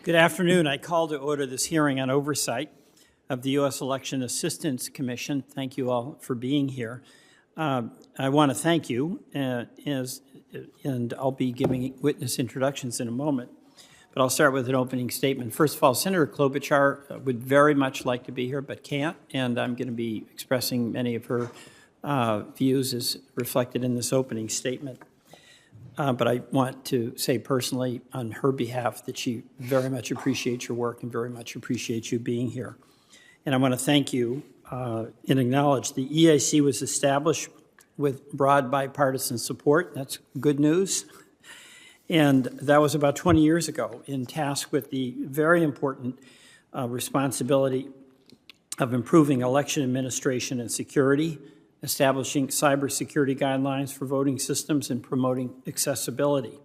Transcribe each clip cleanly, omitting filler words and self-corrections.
Good afternoon. I call to order this hearing on oversight of the U.S. Election Assistance Commission. Thank you all for being here. I want to thank you, and I'll be giving witness introductions in a moment, but I'll start with an opening statement. First of all, Senator Klobuchar would very much like to be here, but can't, and I'm going to be expressing many of her views as reflected in this opening statement. But I want to say personally on her behalf that she very much appreciates your work and very much appreciates you being here. And I want to thank you and acknowledge the EIC was established with broad bipartisan support. That's good news. And that was about 20 years ago, in task with the very important responsibility of improving election administration and security, establishing cybersecurity guidelines for voting systems, and promoting accessibility.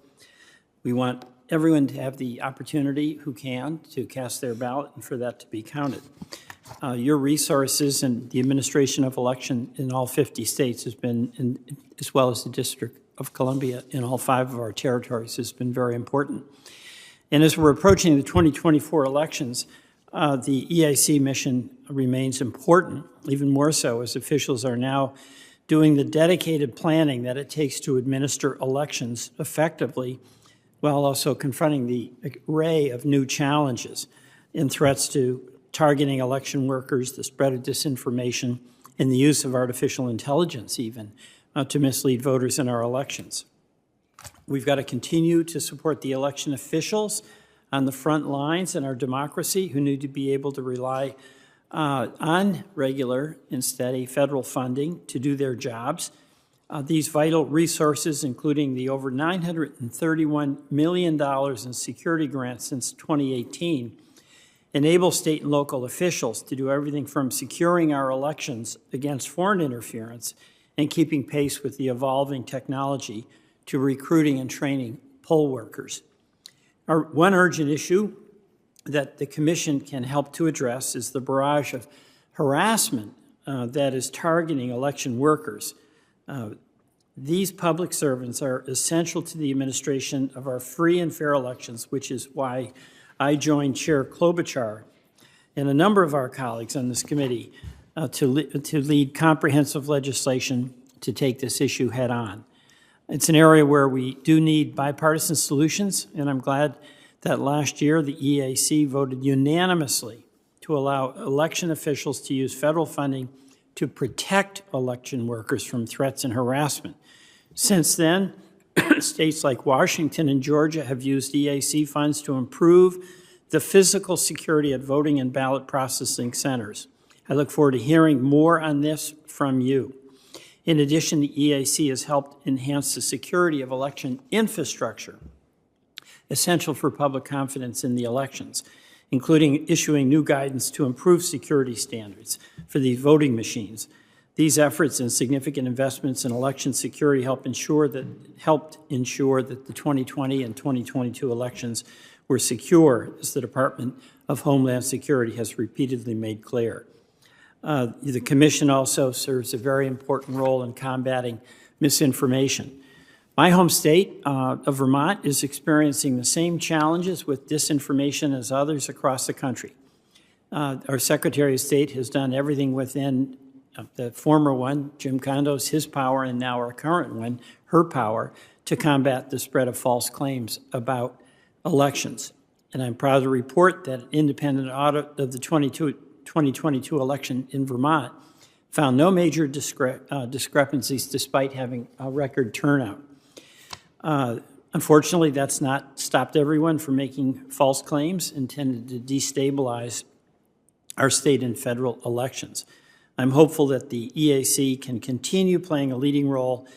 We want everyone to have the opportunity who can to cast their ballot and for that to be counted. Your resources and the administration of election in all 50 states has been, as well as the District of Columbia in all 5 of our territories, has been very important. And as we're approaching the 2024 elections, the EIC mission remains important, even more so as officials are now doing the dedicated planning that it takes to administer elections effectively, while also confronting the array of new challenges and threats to targeting election workers, the spread of disinformation, and the use of artificial intelligence even to mislead voters in our elections. We've got to continue to support the election officials on the front lines in our democracy who need to be able to rely on regular and steady federal funding to do their jobs. These vital resources, including the over $931 million in security grants since 2018, enable state and local officials to do everything from securing our elections against foreign interference and keeping pace with the evolving technology to recruiting and training poll workers. One urgent issue that the Commission can help to address is the barrage of harassment that is targeting election workers. These public servants are essential to the administration of our free and fair elections, which is why I joined Chair Klobuchar and a number of our colleagues on this committee to lead comprehensive legislation to take this issue head on. It's an area where we do need bipartisan solutions, and I'm glad that last year the EIC voted unanimously to allow election officials to use federal funding to protect election workers from threats and harassment. Since then, states like Washington and Georgia have used EIC funds to improve the physical security at voting and ballot processing centers. I look forward to hearing more on this from you. In addition, the EIC has helped enhance the security of election infrastructure, essential for public confidence in the elections, including issuing new guidance to improve security standards for these voting machines. These efforts and significant investments in election security helped ensure that the 2020 and 2022 elections were secure, as the Department of Homeland Security has repeatedly made clear. The Commission also serves a very important role in combating misinformation. My home state of Vermont is experiencing the same challenges with disinformation as others across the country. Our Secretary of State has done everything within the former one, Jim Condo's, his power, and now our current one, her power, to combat the spread of false claims about elections. And I'm proud to report that an independent audit of the 2022 election in Vermont found no major discrepancies despite having a record turnout. Unfortunately, that's not stopped everyone from making false claims intended to destabilize our state and federal elections. I'm hopeful that the EIC can continue playing a leading role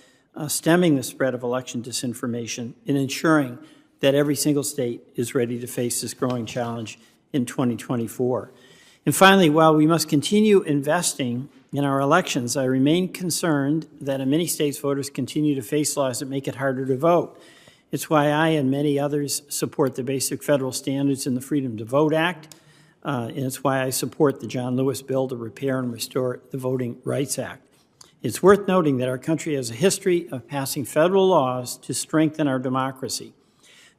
stemming the spread of election disinformation and ensuring that every single state is ready to face this growing challenge in 2024. And finally, while we must continue investing in our elections, I remain concerned that in many states, voters continue to face laws that make it harder to vote. It's why I and many others support the basic federal standards in the Freedom to Vote Act, and it's why I support the John Lewis bill to repair and restore the Voting Rights Act. It's worth noting that our country has a history of passing federal laws to strengthen our democracy.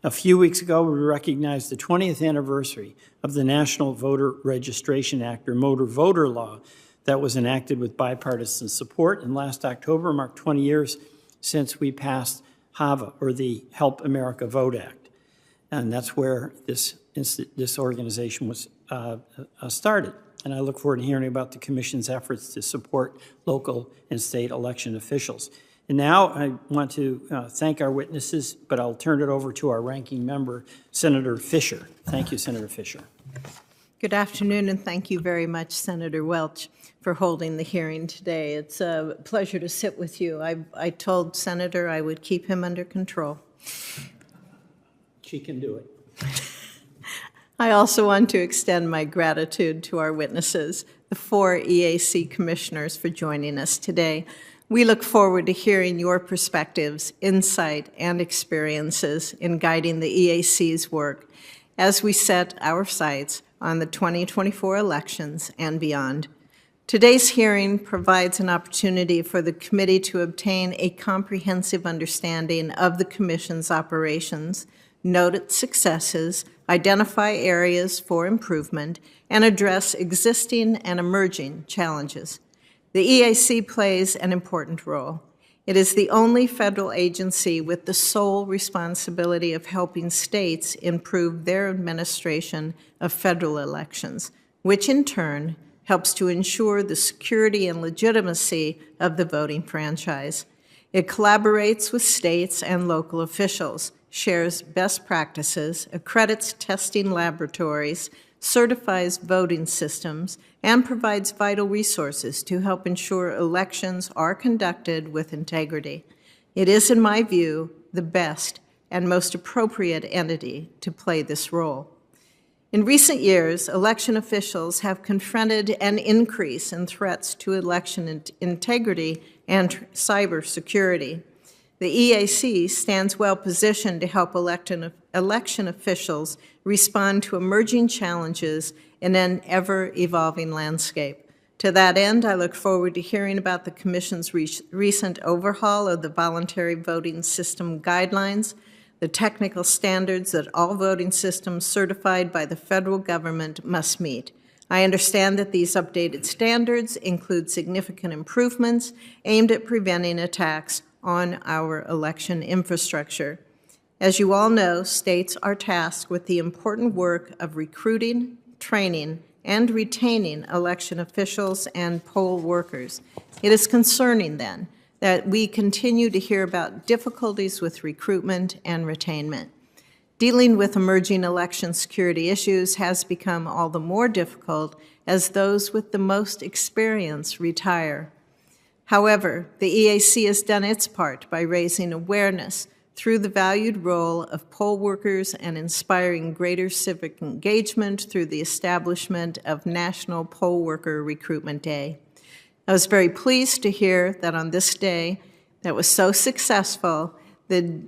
A few weeks ago, we recognized the 20th anniversary of the National Voter Registration Act, or Motor Voter Law, that was enacted with bipartisan support, and last October marked 20 years since we passed HAVA, or the Help America Vote Act. And that's where this organization was started. And I look forward to hearing about the Commission's efforts to support local and state election officials. And now I want to thank our witnesses, but I'll turn it over to our ranking member, Senator Fisher. Thank you, Senator Fisher. Good afternoon, and thank you very much, Senator Welch, for holding the hearing today. It's a pleasure to sit with you. I told Senator I would keep him under control. She can do it. I also want to extend my gratitude to our witnesses, the 4 EAC commissioners, for joining us today. We look forward to hearing your perspectives, insight, and experiences in guiding the EAC's work as we set our sights on the 2024 elections and beyond. Today's hearing provides an opportunity for the committee to obtain a comprehensive understanding of the Commission's operations, note its successes, identify areas for improvement, and address existing and emerging challenges. The EAC plays an important role. It is the only federal agency with the sole responsibility of helping states improve their administration of federal elections, which in turn helps to ensure the security and legitimacy of the voting franchise. It collaborates with states and local officials, shares best practices, accredits testing laboratories, certifies voting systems, and provides vital resources to help ensure elections are conducted with integrity. It is, in my view, the best and most appropriate entity to play this role. In recent years, election officials have confronted an increase in threats to election integrity and cybersecurity. The EAC stands well positioned to help election officials respond to emerging challenges in an ever-evolving landscape. To that end, I look forward to hearing about the Commission's recent overhaul of the voluntary voting system guidelines, the technical standards that all voting systems certified by the federal government must meet. I understand that these updated standards include significant improvements aimed at preventing attacks on our election infrastructure. As you all know, states are tasked with the important work of recruiting, training, and retaining election officials and poll workers. It is concerning, then, that we continue to hear about difficulties with recruitment and retainment. Dealing with emerging election security issues has become all the more difficult as those with the most experience retire. However, the EAC has done its part by raising awareness through the valued role of poll workers and inspiring greater civic engagement through the establishment of National Poll Worker Recruitment Day. I was very pleased to hear that on this day that was so successful, that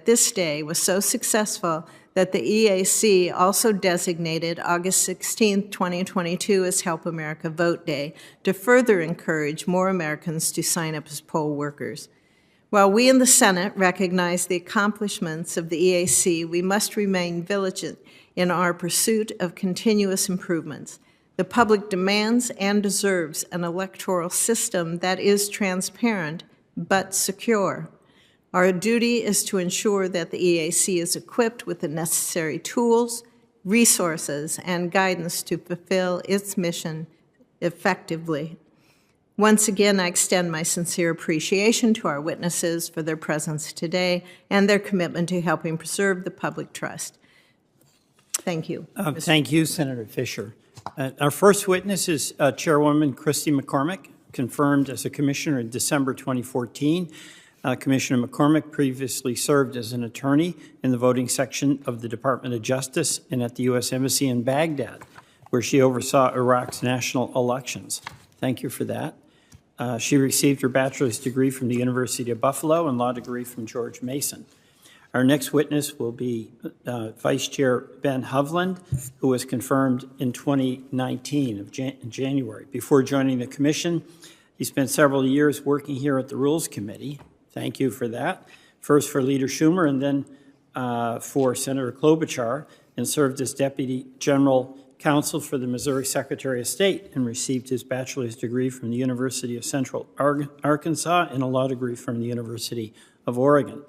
this day was so successful that the EAC also designated August 16, 2022 as Help America Vote Day to further encourage more Americans to sign up as poll workers. While we in the Senate recognize the accomplishments of the EAC, we must remain vigilant in our pursuit of continuous improvements. The public demands and deserves an electoral system that is transparent but secure. Our duty is to ensure that the EAC is equipped with the necessary tools, resources, and guidance to fulfill its mission effectively. Once again, I extend my sincere appreciation to our witnesses for their presence today and their commitment to helping preserve the public trust. Thank you. Thank you, Senator Fisher. Our first witness is Chairwoman Christy McCormick, confirmed as a commissioner in December 2014. Commissioner McCormick previously served as an attorney in the voting section of the Department of Justice and at the U.S. Embassy in Baghdad, where she oversaw Iraq's national elections. Thank you for that. She received her bachelor's degree from the University of Buffalo and law degree from George Mason. Our next witness will be Vice Chair Ben Hovland, who was confirmed in 2019 in January. Before joining the commission, he spent several years working here at the Rules Committee. Thank you for that. first for Leader Schumer and then for Senator Klobuchar, and served as Deputy General Counsel for the Missouri Secretary of State and received his bachelor's degree from the University of Central Arkansas and a law degree from the University of Oregon.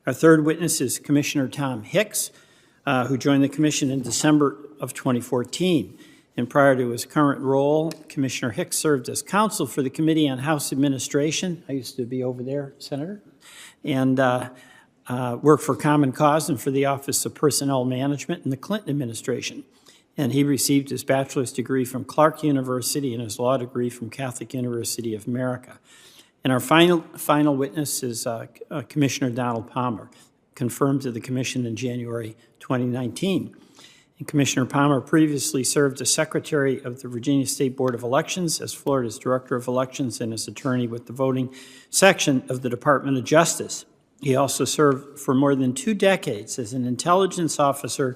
Our third witness is Commissioner Tom Hicks, who joined the Commission in December of 2014. And prior to his current role, Commissioner Hicks served as counsel for the Committee on House Administration. I used to be over there, Senator, and worked for Common Cause and for the Office of Personnel Management in the Clinton administration. And he received his bachelor's degree from Clark University and his law degree from Catholic University of America. And our final witness is Commissioner Donald Palmer, confirmed to the Commission in January 2019. And Commissioner Palmer previously served as Secretary of the Virginia State Board of Elections, as Florida's Director of Elections, and as attorney with the voting section of the Department of Justice. He also served for more than 2 decades as an intelligence officer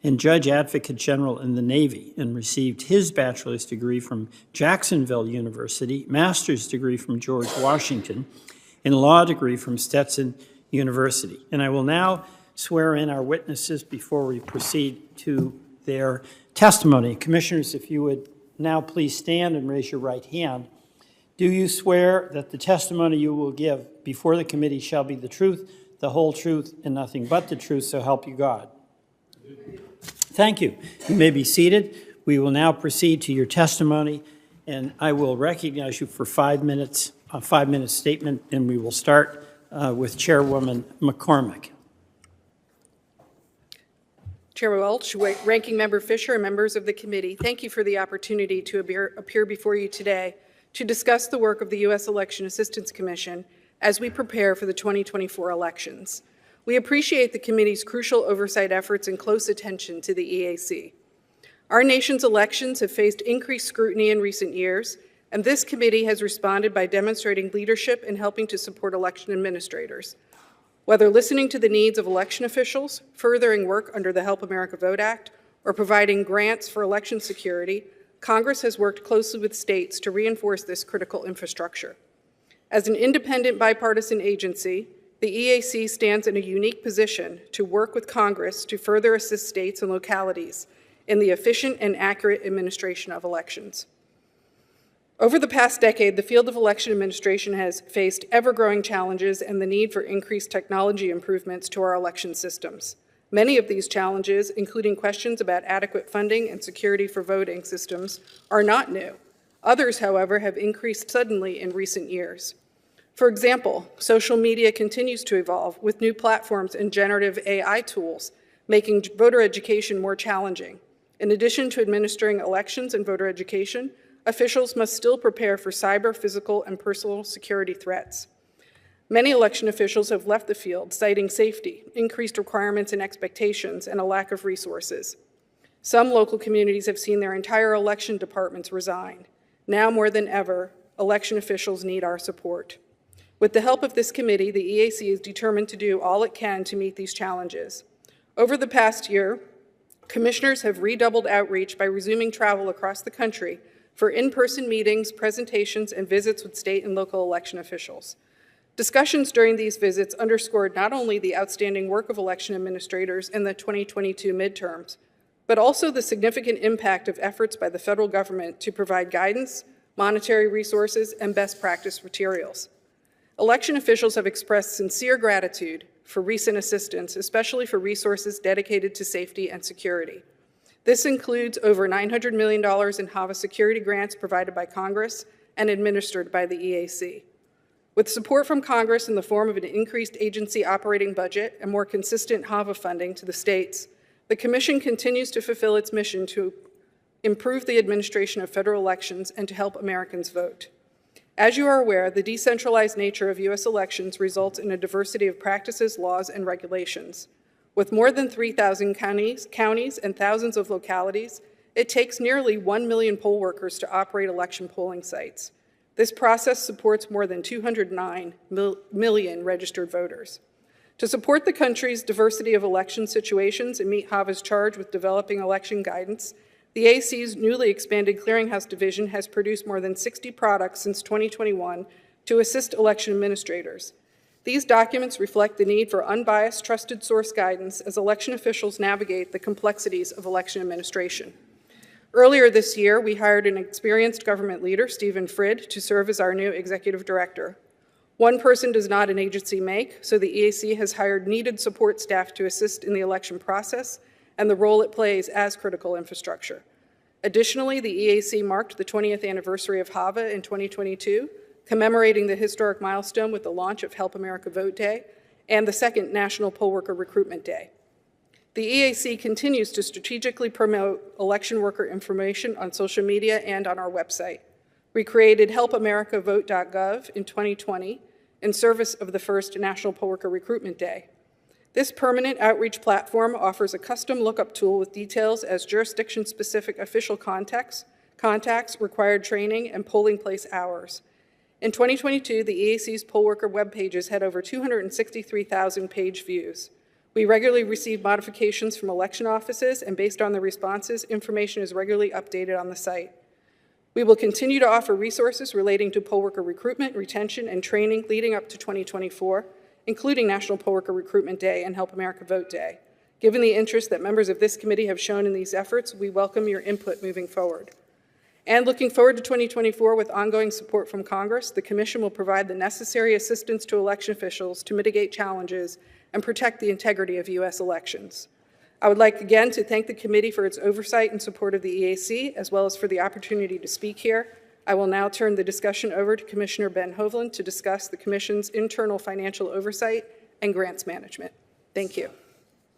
and Judge Advocate General in the Navy, and received his bachelor's degree from Jacksonville University, master's degree from George Washington, and law degree from Stetson University. And I will now swear in our witnesses before we proceed to their testimony. Commissioners, if you would now please stand and raise your right hand. Do you swear that the testimony you will give before the committee shall be the truth, the whole truth, and nothing but the truth, so help you God? Thank you. You may be seated. We will now proceed to your testimony, and I will recognize you for 5 minutes, a 5-minute statement, and we will start with Chairwoman McCormick. Chairman Welch, Ranking Member Fisher, and members of the committee, thank you for the opportunity to appear before you today to discuss the work of the U.S. Election Assistance Commission as we prepare for the 2024 elections. We appreciate the committee's crucial oversight efforts and close attention to the EAC. Our nation's elections have faced increased scrutiny in recent years, and this committee has responded by demonstrating leadership in helping to support election administrators. Whether listening to the needs of election officials, furthering work under the Help America Vote Act, or providing grants for election security, Congress has worked closely with states to reinforce this critical infrastructure. As an independent bipartisan agency, the EAC stands in a unique position to work with Congress to further assist states and localities in the efficient and accurate administration of elections. Over the past decade, the field of election administration has faced ever-growing challenges and the need for increased technology improvements to our election systems. Many of these challenges, including questions about adequate funding and security for voting systems, are not new. Others, however, have increased suddenly in recent years. For example, social media continues to evolve with new platforms and generative AI tools, making voter education more challenging. In addition to administering elections and voter education, officials must still prepare for cyber, physical, and personal security threats. Many election officials have left the field, citing safety, increased requirements and expectations, and a lack of resources. Some local communities have seen their entire election departments resign. Now more than ever, election officials need our support. With the help of this committee, the EAC is determined to do all it can to meet these challenges. Over the past year, commissioners have redoubled outreach by resuming travel across the country for in-person meetings, presentations, and visits with state and local election officials. Discussions during these visits underscored not only the outstanding work of election administrators in the 2022 midterms, but also the significant impact of efforts by the federal government to provide guidance, monetary resources, and best practice materials. Election officials have expressed sincere gratitude for recent assistance, especially for resources dedicated to safety and security. This includes over $900 million in HAVA security grants provided by Congress and administered by the EAC. With support from Congress in the form of an increased agency operating budget and more consistent HAVA funding to the states, the Commission continues to fulfill its mission to improve the administration of federal elections and to help Americans vote. As you are aware, the decentralized nature of U.S. elections results in a diversity of practices, laws, and regulations. With more than 3,000 counties and thousands of localities, it takes nearly 1 million poll workers to operate election polling sites. This process supports more than 209 million registered voters. To support the country's diversity of election situations and meet HAVA's charge with developing election guidance, the AC's newly expanded Clearinghouse Division has produced more than 60 products since 2021 to assist election administrators. These documents reflect the need for unbiased, trusted source guidance as election officials navigate the complexities of election administration. Earlier this year, we hired an experienced government leader, Stephen Frid, to serve as our new executive director. One person does not an agency make, so the EAC has hired needed support staff to assist in the election process and the role it plays as critical infrastructure. Additionally, the EAC marked the 20th anniversary of HAVA in 2022, commemorating the historic milestone with the launch of Help America Vote Day and the second National Poll Worker Recruitment Day. The EAC continues to strategically promote election worker information on social media and on our website. We created helpamericavote.gov in 2020 in service of the first National Poll Worker Recruitment Day. This permanent outreach platform offers a custom lookup tool with details as jurisdiction-specific official contacts, required training, and polling place hours. In 2022, the EAC's poll worker web pages had over 263,000 page views. We regularly receive modifications from election offices, and based on the responses, information is regularly updated on the site. We will continue to offer resources relating to poll worker recruitment, retention, and training leading up to 2024, including National Poll Worker Recruitment Day and Help America Vote Day. Given the interest that members of this committee have shown in these efforts, we welcome your input moving forward. And looking forward to 2024 with ongoing support from Congress, the Commission will provide the necessary assistance to election officials to mitigate challenges and protect the integrity of U.S. elections. I would like again to thank the committee for its oversight and support of the EAC, as well as for the opportunity to speak here. I will now turn the discussion over to Commissioner Ben Hovland to discuss the Commission's internal financial oversight and grants management. Thank you.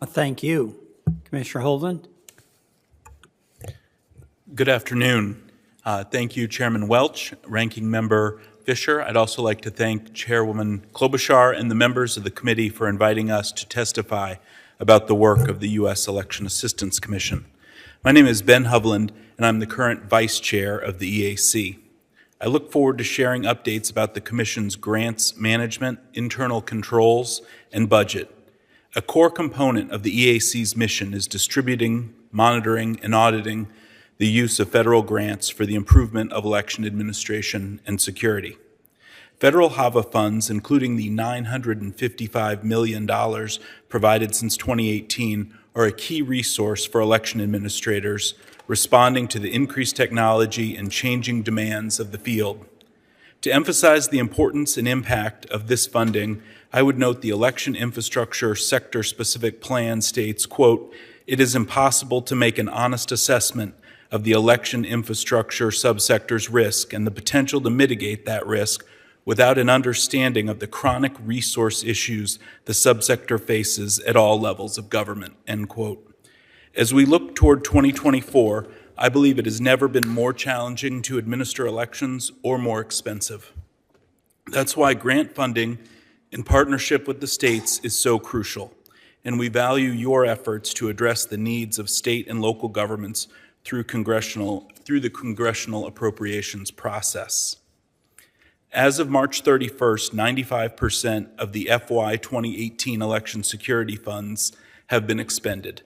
Thank you. Commissioner Hovland. Good afternoon. Thank you, Chairman Welch, Ranking Member Fisher. I'd also like to thank Chairwoman Klobuchar and the members of the committee for inviting us to testify about the work of the U.S. Election Assistance Commission. My name is Ben Hovland, and I'm the current Vice Chair of the EAC. I look forward to sharing updates about the Commission's grants management, internal controls, and budget. A core component of the EAC's mission is distributing, monitoring, and auditing the use of federal grants for the improvement of election administration and security. Federal HAVA funds, including the $955 million provided since 2018, are a key resource for election administrators responding to the increased technology and changing demands of the field. To emphasize the importance and impact of this funding, I would note the election infrastructure sector-specific plan states, quote, "It is impossible to make an honest assessment of the election infrastructure subsector's risk and the potential to mitigate that risk without an understanding of the chronic resource issues the subsector faces at all levels of government," end quote. As we look toward 2024, I believe it has never been more challenging to administer elections or more expensive. That's why grant funding in partnership with the states is so crucial, and we value your efforts to address the needs of state and local governments through the congressional appropriations process. As of March 31st, 95% of the FY 2018 election security funds have been expended.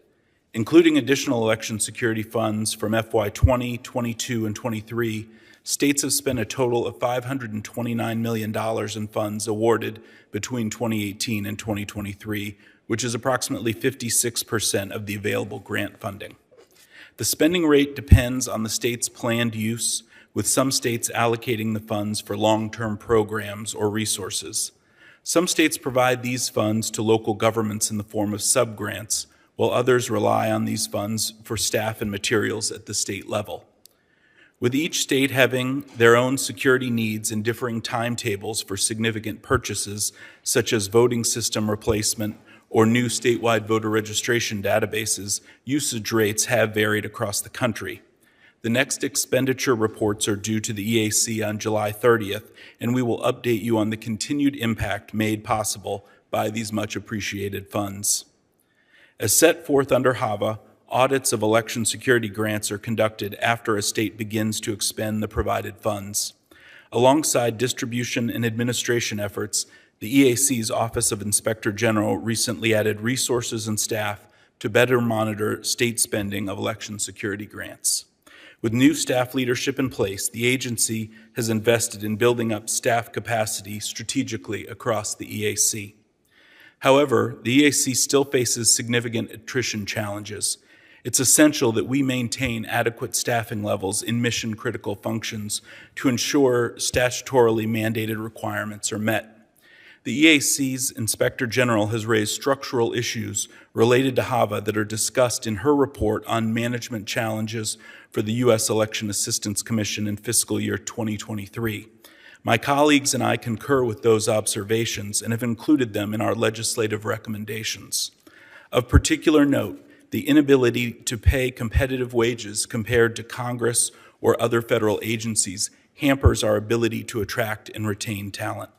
Including additional election security funds from FY 20, 22, and 23, states have spent a total of $529 million in funds awarded between 2018 and 2023, which is approximately 56% of the available grant funding. The spending rate depends on the state's planned use, with some states allocating the funds for long-term programs or resources. Some states provide these funds to local governments in the form of subgrants, while others rely on these funds for staff and materials at the state level. With each state having their own security needs and differing timetables for significant purchases, such as voting system replacement or new statewide voter registration databases, usage rates have varied across the country. The next expenditure reports are due to the EAC on July 30th, and we will update you on the continued impact made possible by these much appreciated funds. As set forth under HAVA, audits of election security grants are conducted after a state begins to expend the provided funds. Alongside distribution and administration efforts, the EAC's Office of Inspector General recently added resources and staff to better monitor state spending of election security grants. With new staff leadership in place, the agency has invested in building up staff capacity strategically across the EAC. However, the EAC still faces significant attrition challenges. It's essential that we maintain adequate staffing levels in mission-critical functions to ensure statutorily mandated requirements are met. The EAC's Inspector General has raised structural issues related to HAVA that are discussed in her report on management challenges for the U.S. Election Assistance Commission in fiscal year 2023. My colleagues and I concur with those observations and have included them in our legislative recommendations. Of particular note, the inability to pay competitive wages compared to Congress or other federal agencies hampers our ability to attract and retain talent.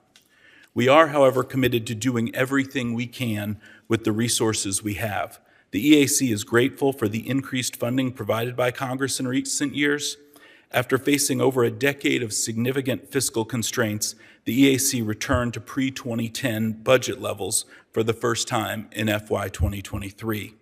We are, however, committed to doing everything we can with the resources we have. The EAC is grateful for the increased funding provided by Congress in recent years. After facing over a decade of significant fiscal constraints, the EAC returned to pre-2010 budget levels for the first time in FY 2023.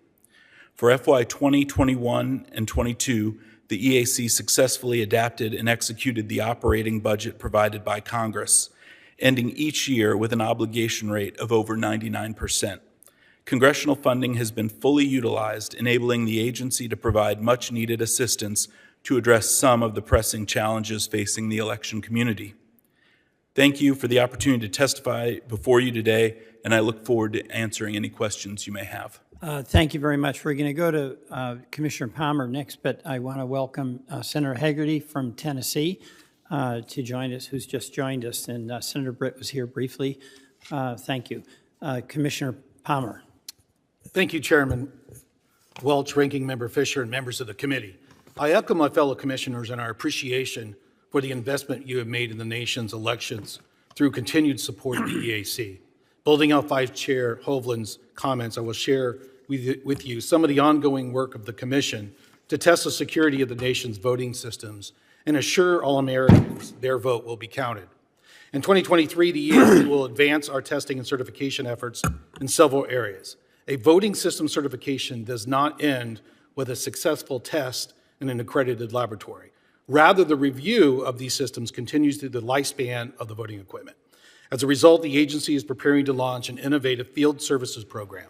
For FY 2021 and 22, the EAC successfully adapted and executed the operating budget provided by Congress, ending each year with an obligation rate of over 99%. Congressional funding has been fully utilized, enabling the agency to provide much-needed assistance to address some of the pressing challenges facing the election community. Thank you for the opportunity to testify before you today, and I look forward to answering any questions you may have. Thank you very much. We're going to go to Commissioner Palmer next, but I want to welcome Senator Hagerty from Tennessee to join us, who's just joined us, and Senator Britt was here briefly. Thank you. Commissioner Palmer. Thank you, Chairman Welch, Ranking Member Fisher, and members of the committee. I echo my fellow commissioners in our appreciation for the investment you have made in the nation's elections through continued support of the EAC. Building out Vice Chair Hovland's comments, I will share with you some of the ongoing work of the Commission to test the security of the nation's voting systems and assure all Americans their vote will be counted. In 2023, the EAC will advance our testing and certification efforts in several areas. A voting system certification does not end with a successful test in an accredited laboratory. Rather, the review of these systems continues through the lifespan of the voting equipment. As a result, the agency is preparing to launch an innovative field services program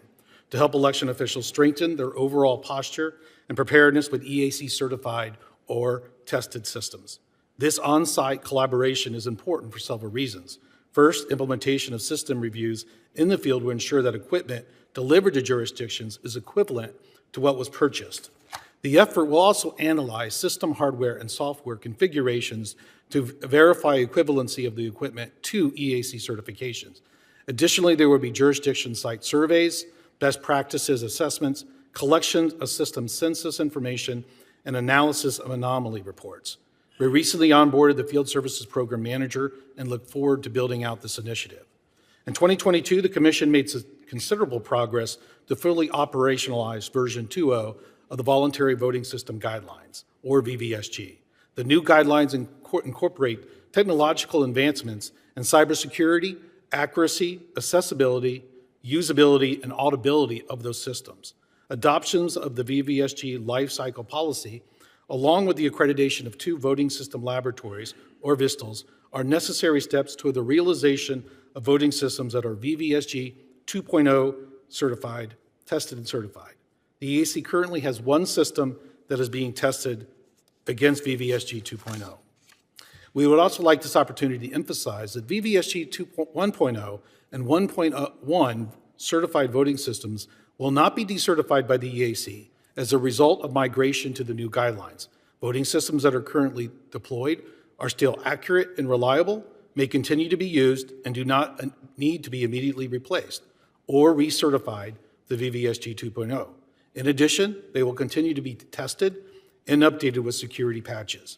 to help election officials strengthen their overall posture and preparedness with EAC certified or tested systems. This on-site collaboration is important for several reasons. First, implementation of system reviews in the field will ensure that equipment delivered to jurisdictions is equivalent to what was purchased. The effort will also analyze system hardware and software configurations to verify equivalency of the equipment to EAC certifications. Additionally, there will be jurisdiction site surveys, best practices assessments, collection of system census information, and analysis of anomaly reports. We recently onboarded the Field Services Program Manager and look forward to building out this initiative. In 2022, the Commission made considerable progress to fully operationalize version 2.0 of the Voluntary Voting System Guidelines, or VVSG. The new guidelines incorporate technological advancements in cybersecurity, accuracy, accessibility, usability, and auditability of those systems. Adoptions of the VVSG lifecycle policy, along with the accreditation of 2 voting system laboratories, or VISTLs, are necessary steps toward the realization of voting systems that are VVSG 2.0 certified, tested, and certified. The EAC currently has 1 system that is being tested against VVSG 2.0. We would also like this opportunity to emphasize that VVSG 1.0 and 1.1 certified voting systems will not be decertified by the EAC as a result of migration to the new guidelines. Voting systems that are currently deployed are still accurate and reliable, may continue to be used, and do not need to be immediately replaced or recertified to VVSG 2.0. In addition, they will continue to be tested and updated with security patches.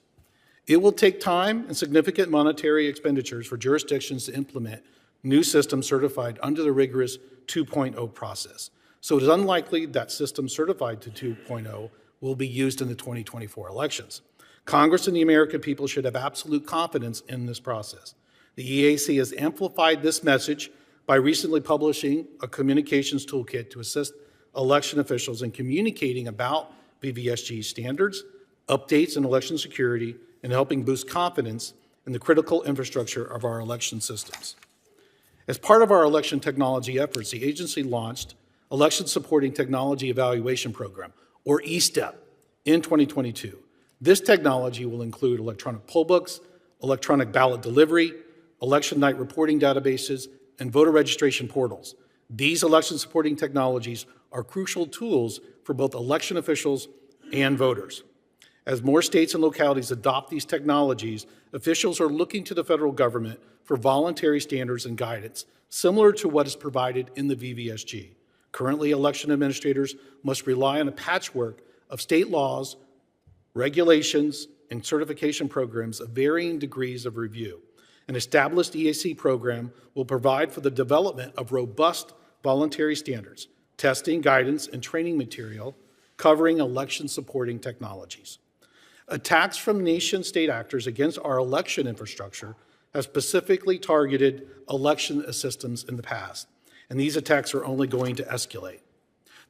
It will take time and significant monetary expenditures for jurisdictions to implement new systems certified under the rigorous 2.0 process. So it is unlikely that systems certified to 2.0 will be used in the 2024 elections. Congress and the American people should have absolute confidence in this process. The EAC has amplified this message by recently publishing a communications toolkit to assist election officials in communicating about VVSG standards, updates in election security, and helping boost confidence in the critical infrastructure of our election systems. As part of our election technology efforts, the agency launched Election Supporting Technology Evaluation Program, or ESTEP, in 2022. This technology will include electronic poll books, electronic ballot delivery, election night reporting databases, and voter registration portals. These election supporting technologies are crucial tools for both election officials and voters. As more states and localities adopt these technologies, officials are looking to the federal government for voluntary standards and guidance, similar to what is provided in the VVSG. Currently, election administrators must rely on a patchwork of state laws, regulations, and certification programs of varying degrees of review. An established EAC program will provide for the development of robust voluntary standards, testing, guidance, and training material covering election-supporting technologies. Attacks from nation-state actors against our election infrastructure have specifically targeted election systems in the past, and these attacks are only going to escalate.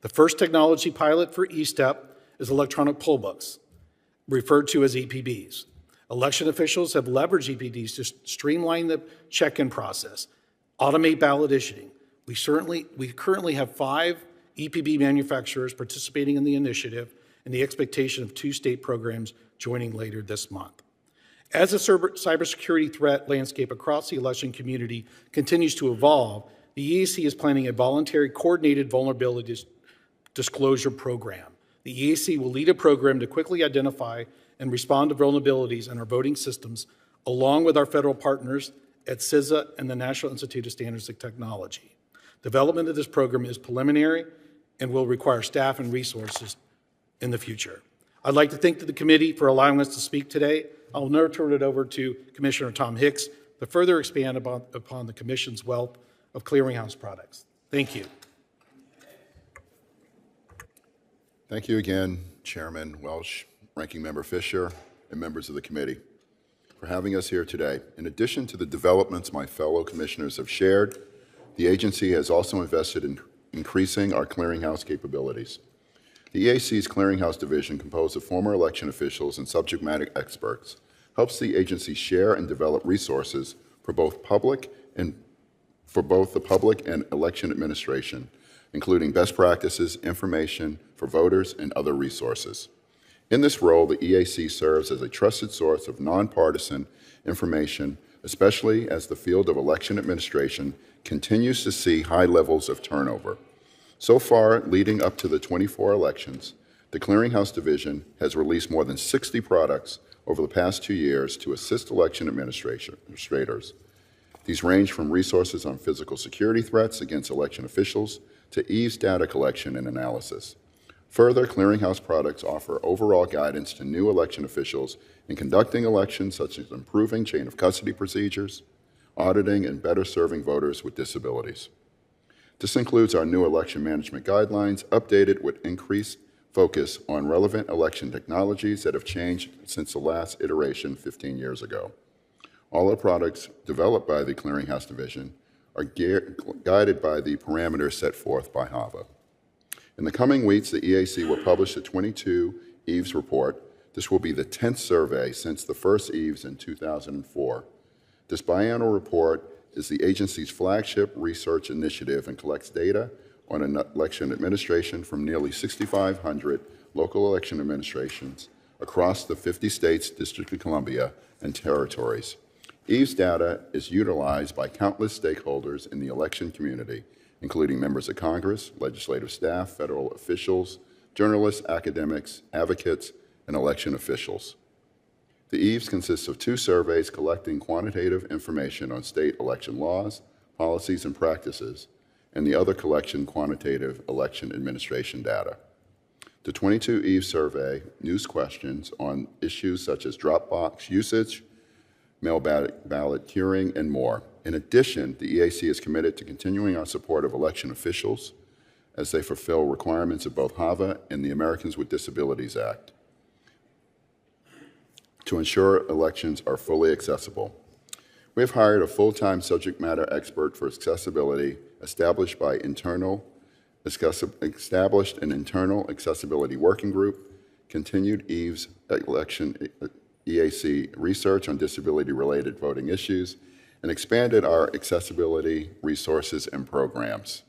The first technology pilot for ESTEP is electronic poll books, referred to as EPBs. Election officials have leveraged EPBs to streamline the check-in process, automate ballot issuing. We currently have 5 EPB manufacturers participating in the initiative, and the expectation of 2 state programs joining later this month. As the cybersecurity threat landscape across the election community continues to evolve, the EAC is planning a voluntary coordinated vulnerability disclosure program. The EAC will lead a program to quickly identify and respond to vulnerabilities in our voting systems, along with our federal partners at CISA and the National Institute of Standards and Technology. Development of this program is preliminary and will require staff and resources in the future. I'd like to thank the committee for allowing us to speak today. I'll now turn it over to Commissioner Tom Hicks to further expand upon the Commission's wealth of clearinghouse products. Thank you. Thank you again, Chairman Welch, Ranking Member Fisher, and members of the committee for having us here today. In addition to the developments my fellow commissioners have shared, the agency has also invested in increasing our clearinghouse capabilities. The EAC's Clearinghouse Division, composed of former election officials and subject matter experts, helps the agency share and develop resources for both the public and election administration, including best practices, information for voters, and other resources. In this role, the EAC serves as a trusted source of nonpartisan information, especially as the field of election administration continues to see high levels of turnover. So far, leading up to the 24 elections, the Clearinghouse Division has released more than 60 products over the past 2 years to assist election administrators. These range from resources on physical security threats against election officials to ease data collection and analysis. Further, Clearinghouse products offer overall guidance to new election officials in conducting elections, such as improving chain of custody procedures, auditing, and better serving voters with disabilities. This includes our new election management guidelines, updated with increased focus on relevant election technologies that have changed since the last iteration 15 years ago. All our products developed by the Clearinghouse Division are guided by the parameters set forth by HAVA. In the coming weeks, the EAC will publish the 22 EVES report. This will be the 10th survey since the first EVES in 2004. This biannual report is the agency's flagship research initiative and collects data on election administration from nearly 6,500 local election administrations across the 50 states, District of Columbia, and territories. EVES data is utilized by countless stakeholders in the election community, including members of Congress, legislative staff, federal officials, journalists, academics, advocates, and election officials. The EVES consists of 2 surveys collecting quantitative information on state election laws, policies, and practices, and the other collection quantitative election administration data. The 22 EVES survey news questions on issues such as drop box usage, mail ballot curing, and more. In addition, the EAC is committed to continuing our support of election officials as they fulfill requirements of both HAVA and the Americans with Disabilities Act to ensure elections are fully accessible. We have hired a full-time subject matter expert for accessibility, established an internal accessibility working group, continued EVE's election EAC research on disability-related voting issues, and expanded our accessibility resources and programs.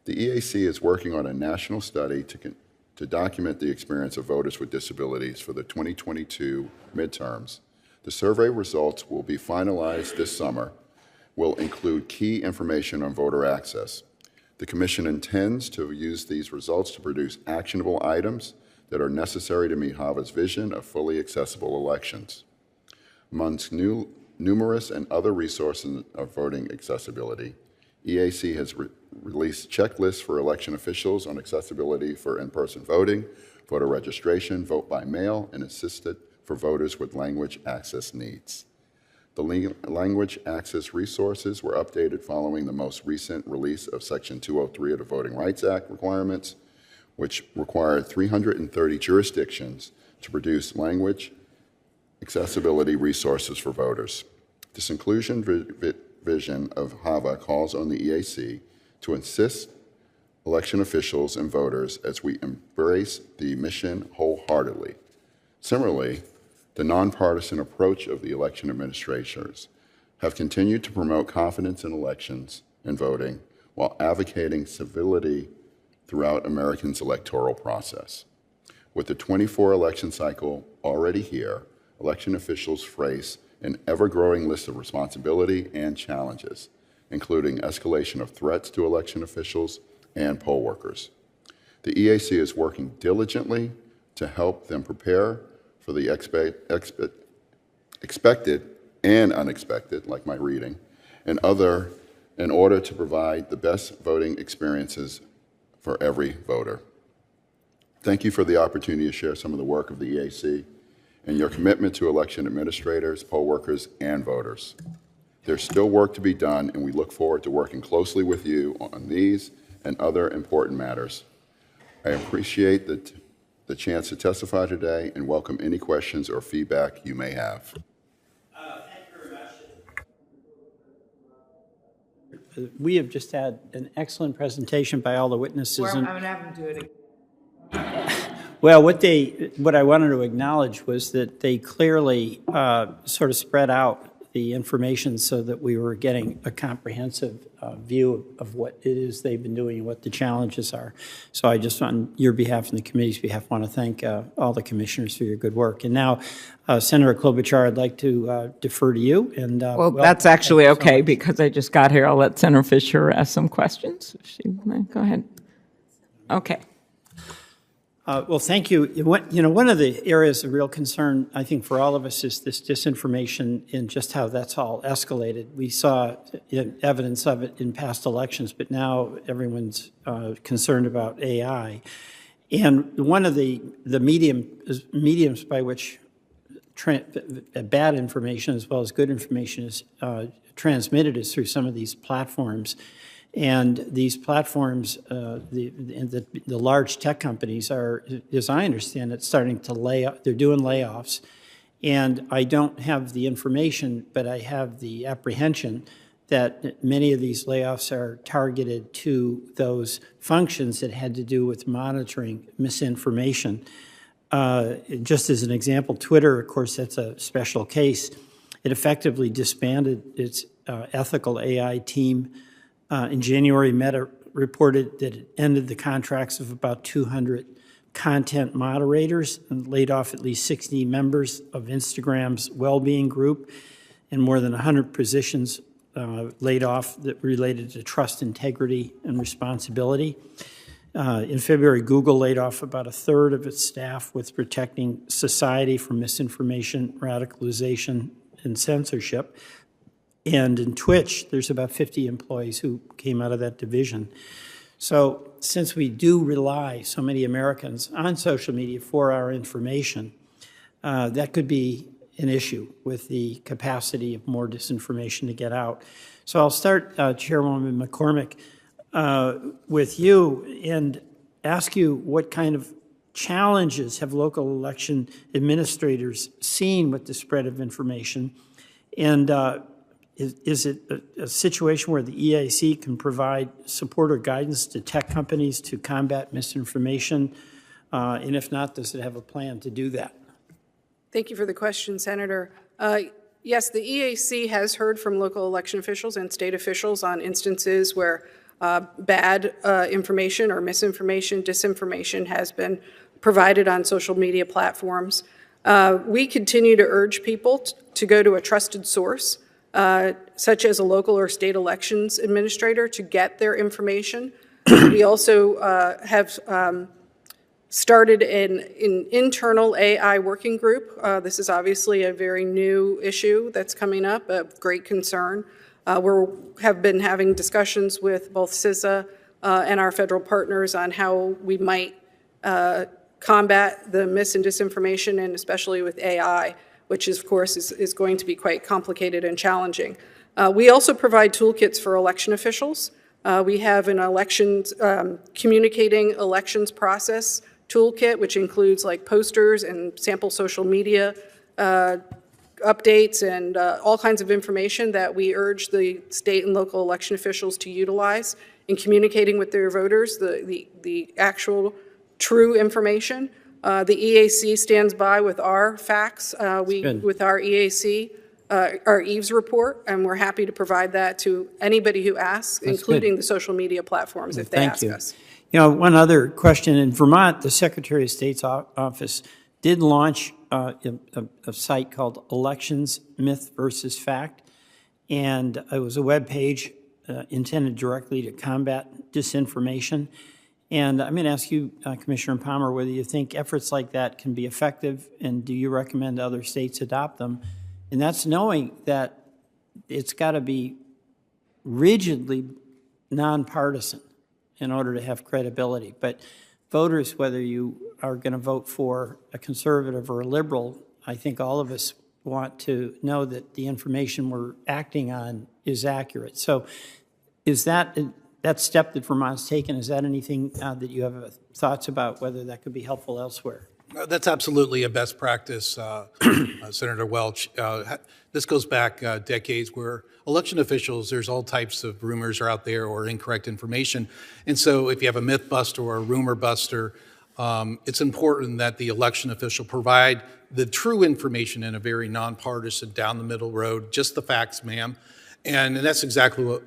The EAC is working on a national study to document the experience of voters with disabilities for the 2022 midterms. The survey results will be finalized this summer, will include key information on voter access. The Commission intends to use these results to produce actionable items that are necessary to meet HAVA's vision of fully accessible elections. Amongst numerous and other resources of voting accessibility, EAC has released checklists for election officials on accessibility for in-person voting, voter registration, vote by mail, and assisted for voters with language access needs. The language access resources were updated following the most recent release of Section 203 of the Voting Rights Act requirements, which required 330 jurisdictions to produce language accessibility resources for voters. This inclusion vision of HAVA calls on the EAC to assist election officials and voters as we embrace the mission wholeheartedly. Similarly, the nonpartisan approach of the election administrators have continued to promote confidence in elections and voting while advocating civility throughout Americans' electoral process. With the 24 election cycle already here, election officials face an ever-growing list of responsibility and challenges, including escalation of threats to election officials and poll workers. The EAC is working diligently to help them prepare for the expected and unexpected, like my reading, and other in order to provide the best voting experiences for every voter. Thank you for the opportunity to share some of the work of the EAC and your commitment to election administrators, poll workers, and voters. There's still work to be done, and we look forward to working closely with you on these and other important matters. I appreciate the chance to testify today and welcome any questions or feedback you may have. Thank you very much. We have just had an excellent presentation by all the witnesses. I'm going to have them do it again. Well, what I wanted to acknowledge was that they clearly sort of spread out the information so that we were getting a comprehensive view of what it is they've been doing and what the challenges are. So I just, on your behalf and the committee's behalf, want to thank all the commissioners for your good work. And now, Senator Klobuchar, I'd like to defer to you. And Well, that's actually okay because I just got here. I'll let Senator Fisher ask some questions. If she might. Go ahead. Okay. Well, thank you. One of the areas of real concern, I think, for all of us is this disinformation and just how that's all escalated. We saw evidence of it in past elections, but now everyone's concerned about AI. And one of the mediums by which bad information as well as good information is transmitted is through some of these platforms. And these platforms, the large tech companies are, as I understand it, starting to they're doing layoffs. And I don't have the information, but I have the apprehension that many of these layoffs are targeted to those functions that had to do with monitoring misinformation. Just as an example, Twitter, of course, that's a special case. It effectively disbanded its ethical AI team. In January, Meta reported that it ended the contracts of about 200 content moderators and laid off at least 60 members of Instagram's well-being group, and more than 100 positions laid off that related to trust, integrity, and responsibility. In February, Google laid off about a third of its staff with protecting society from misinformation, radicalization, and censorship. And in Twitch, there's about 50 employees who came out of that division. So since we do rely, so many Americans, on social media for our information, that could be an issue with the capacity of more disinformation to get out. So I'll start, Chairwoman McCormick, with you and ask you what kind of challenges have local election administrators seen with the spread of information? And is it a situation where the EAC can provide support or guidance to tech companies to combat misinformation And if not, does it have a plan to do that? Thank you for the question, Senator. Yes, the EAC has heard from local election officials and state officials on instances where bad information or misinformation, disinformation has been provided on social media platforms. We continue to urge people to go to a trusted source, such as a local or state elections administrator, to get their information. We also have started an internal AI working group. This is obviously a very new issue that's coming up, of great concern. We have been having discussions with both CISA and our federal partners on how we might combat the mis and disinformation, and especially with AI, which is, of course is going to be quite complicated and challenging. We also provide toolkits for election officials. We have an elections, communicating elections process toolkit, which includes like posters and sample social media updates and all kinds of information that we urge the state and local election officials to utilize in communicating with their voters, the actual true information. The EAC stands by with our facts, with our EAC, our EVES report, and we're happy to provide that to anybody who asks, including the social media platforms if they ask us. You know, one other question. In Vermont, the Secretary of State's office did launch a site called Elections, Myth versus Fact, and it was a web page intended directly to combat disinformation. And I'm going to ask you, Commissioner Palmer, whether you think efforts like that can be effective, and do you recommend other states adopt them? And that's knowing that it's got to be rigidly nonpartisan in order to have credibility. But voters, whether you are going to vote for a conservative or a liberal, I think all of us want to know that the information we're acting on is accurate. So is that step that Vermont's taken, is that anything that you have thoughts about whether that could be helpful elsewhere? That's absolutely a best practice, Senator Welch. This goes back decades where election officials, there's all types of rumors are out there or incorrect information. And so if you have a myth buster or a rumor buster, it's important that the election official provide the true information in a very nonpartisan, down the middle road, just the facts, ma'am. And that's exactly what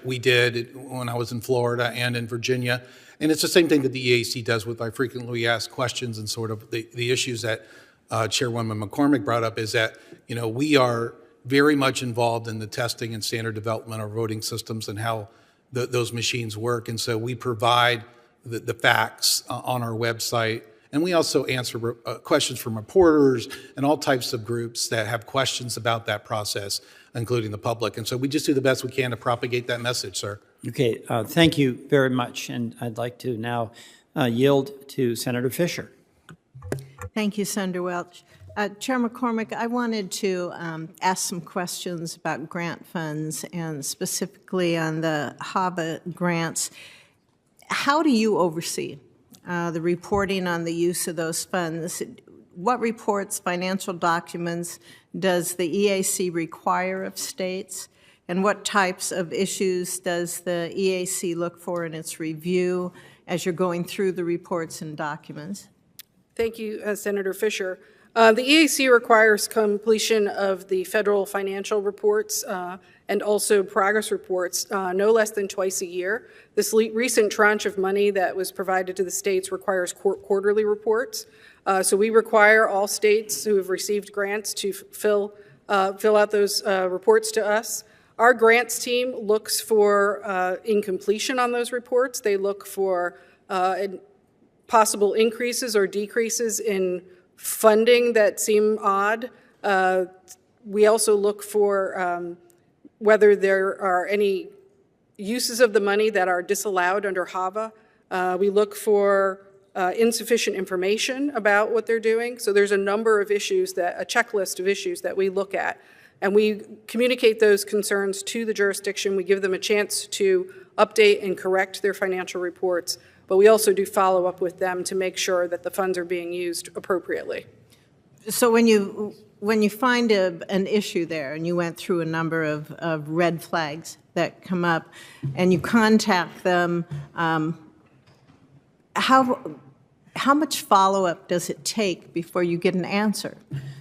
we did when I was in Florida and in Virginia. And it's the same thing that the EAC does with our frequently asked questions, and sort of the issues that Chairwoman McCormick brought up is that, we are very much involved in the testing and standard development of voting systems and how those machines work. And so we provide the facts on our website. And we also answer questions from reporters and all types of groups that have questions about that process, including the public. And so we just do the best we can to propagate that message, sir. Okay, thank you very much. And I'd like to now yield to Senator Fisher. Thank you, Senator Welch. Chair McCormick, I wanted to ask some questions about grant funds and specifically on the HAVA grants. How do you oversee the reporting on the use of those funds? What reports, financial documents does the EAC require of states? And what types of issues does the EAC look for in its review as you're going through the reports and documents? Thank you, Senator Fisher. The EAC requires completion of the federal financial reports and also progress reports no less than twice a year. This recent tranche of money that was provided to the states requires quarterly reports. So we require all states who have received grants to fill out those reports to us. Our grants team looks for incompletion on those reports. They look for possible increases or decreases in funding that seem odd. We also look for whether there are any uses of the money that are disallowed under HAVA. We look for insufficient information about what they're doing. So there's a number of issues, a checklist of issues that we look at. And we communicate those concerns to the jurisdiction. We give them a chance to update and correct their financial reports. But we also do follow up with them to make sure that the funds are being used appropriately. So when you find an issue there, and you went through a number of red flags that come up, and you contact them, how how much follow-up does it take before you get an answer?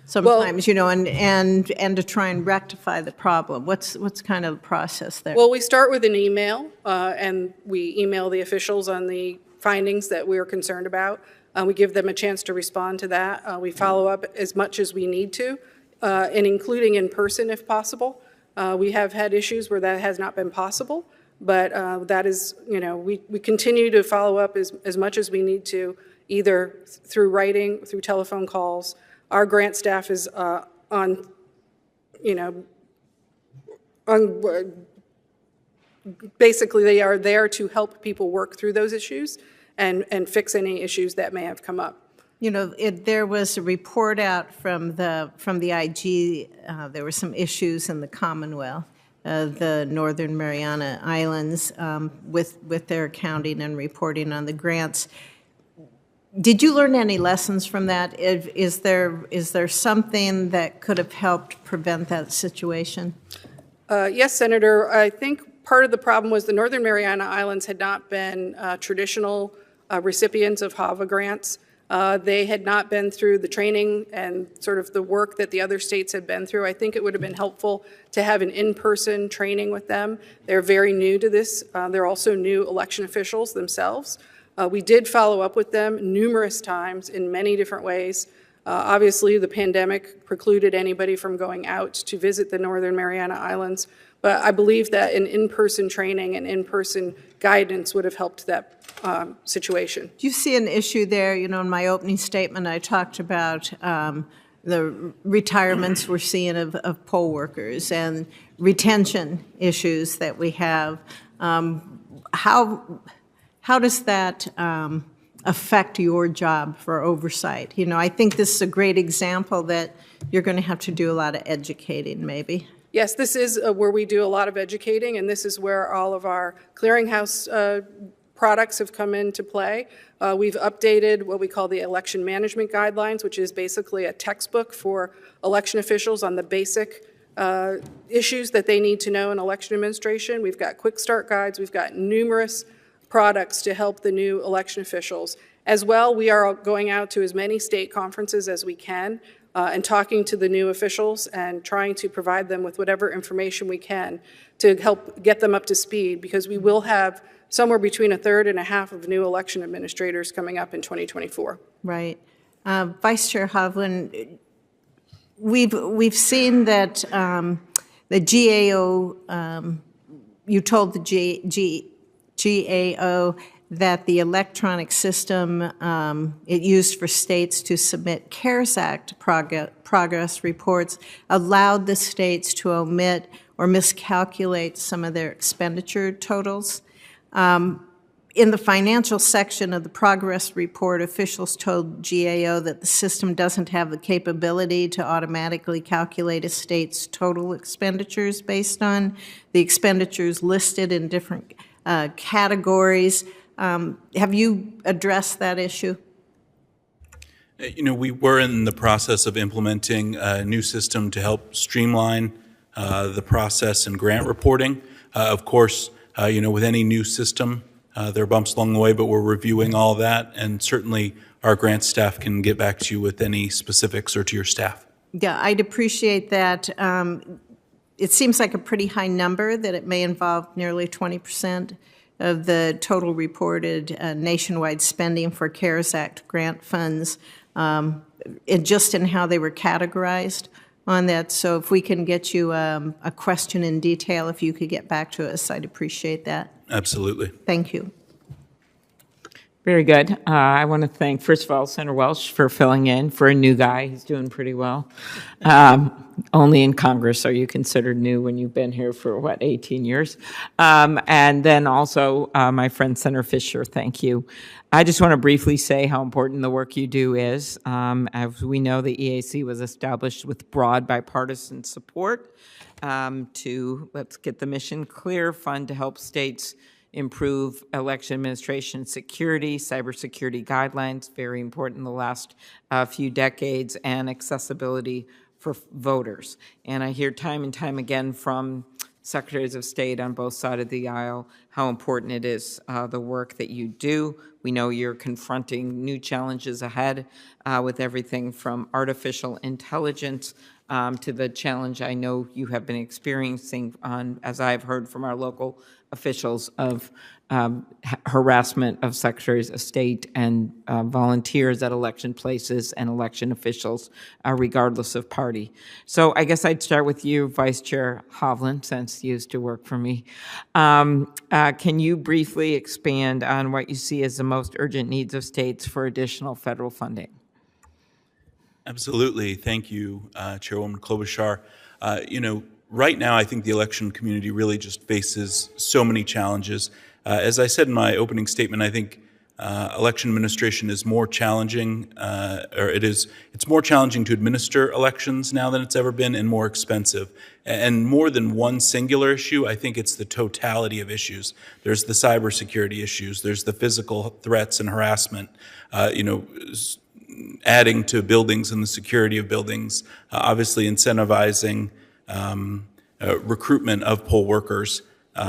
Sometimes, and to try and rectify the problem. What's kind of the process there? Well, we start with an email, and we email the officials on the findings that we're concerned about. We give them a chance to respond to that. We follow up as much as we need to, and including in person if possible. We have had issues where that has not been possible, but that is, we continue to follow up as much as we need to, either through writing, through telephone calls. Our grant staff is basically they are there to help people work through those issues and fix any issues that may have come up. There was a report out from the IG. There were some issues in the Commonwealth, the Northern Mariana Islands, with their accounting and reporting on the grants. Did you learn any lessons from that? Is there something that could have helped prevent that situation? Yes, Senator. I think part of the problem was the Northern Mariana Islands had not been traditional recipients of HAVA grants. They had not been through the training and sort of the work that the other states had been through. I think it would have been helpful to have an in-person training with them. They're very new to this. They're also new election officials themselves. We did follow up with them numerous times in many different ways. Obviously, the pandemic precluded anybody from going out to visit the Northern Mariana Islands, but I believe that an in-person training and in-person guidance would have helped that situation. Do you see an issue there? In my opening statement, I talked about the retirements we're seeing of poll workers and retention issues that we have. How does that affect your job for oversight? I think this is a great example that you're going to have to do a lot of educating, maybe. Yes, this is where we do a lot of educating, and this is where all of our clearinghouse products have come into play. We've updated what we call the election management guidelines, which is basically a textbook for election officials on the basic issues that they need to know in election administration. We've got quick start guides. We've got numerous products to help the new election officials. As well, we are going out to as many state conferences as we can and talking to the new officials and trying to provide them with whatever information we can to help get them up to speed, because we will have somewhere between a third and a half of new election administrators coming up in 2024. Right. Vice Chair Hovland, we've seen that the GAO, you told the GAO that the electronic system it used for states to submit CARES Act progress reports allowed the states to omit or miscalculate some of their expenditure totals. In the financial section of the progress report, officials told GAO that the system doesn't have the capability to automatically calculate a state's total expenditures based on the expenditures listed in different categories. Have you addressed that issue? We were in the process of implementing a new system to help streamline the process and grant reporting. Of course, with any new system, there are bumps along the way, but we're reviewing all that, and certainly our grant staff can get back to you with any specifics or to your staff. Yeah, I'd appreciate that. It seems like a pretty high number, that it may involve nearly 20% of the total reported nationwide spending for CARES Act grant funds, just in how they were categorized on that. So if we can get you a question in detail, if you could get back to us, I'd appreciate that. Absolutely. Thank you. Very good. I want to thank, first of all, Senator Welch for filling in for a new guy. He's doing pretty well. Only in Congress are you considered new when you've been here for, 18 years? And then also my friend Senator Fisher, thank you. I just want to briefly say how important the work you do is. As we know, the EAC was established with broad bipartisan support to, let's get the mission clear, fund to help states improve election administration security, cybersecurity guidelines, very important in the last few decades, and accessibility for voters. And I hear time and time again from secretaries of state on both sides of the aisle how important it is, the work that you do. We know you're confronting new challenges ahead with everything from artificial intelligence to the challenge I know you have been experiencing on, as I've heard from our local officials, of harassment of secretaries of state and volunteers at election places and election officials, regardless of party. So I guess I'd start with you, Vice Chair Hovland, since you used to work for me. Can you briefly expand on what you see as the most urgent needs of states for additional federal funding? Absolutely. Thank you, Chairwoman Klobuchar. Right now, I think the election community really just faces so many challenges. As I said in my opening statement, I think election administration is more challenging, it's more challenging to administer elections now than it's ever been, and more expensive. And more than one singular issue, I think it's the totality of issues. There's the cybersecurity issues, there's the physical threats and harassment, adding to buildings and the security of buildings, obviously incentivizing recruitment of poll workers.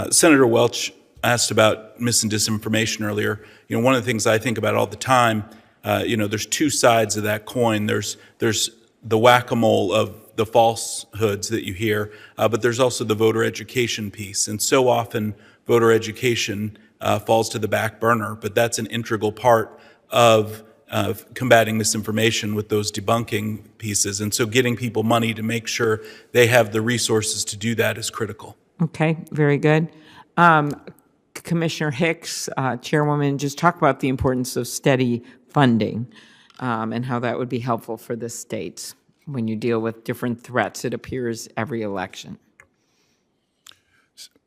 Senator Welch asked about mis and disinformation earlier. One of the things I think about all the time, there's two sides of that coin. There's the whack-a-mole of the falsehoods that you hear, but there's also the voter education piece. And so often voter education falls to the back burner, but that's an integral part of combating misinformation with those debunking pieces. And so getting people money to make sure they have the resources to do that is critical. Okay, very good. Commissioner Hicks, Chairwoman, just talk about the importance of steady funding and how that would be helpful for the states when you deal with different threats, it appears, every election.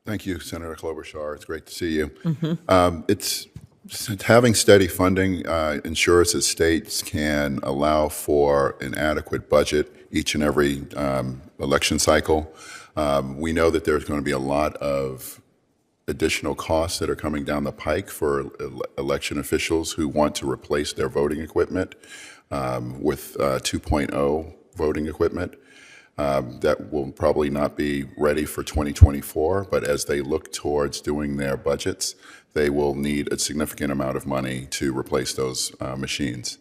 Thank you, Senator Klobuchar. It's great to see you. Having steady funding ensures that states can allow for an adequate budget each and every election cycle. We know that there's going to be a lot of additional costs that are coming down the pike for election officials who want to replace their voting equipment with 2.0 voting equipment. That will probably not be ready for 2024, but as they look towards doing their budgets, they will need a significant amount of money to replace those machines.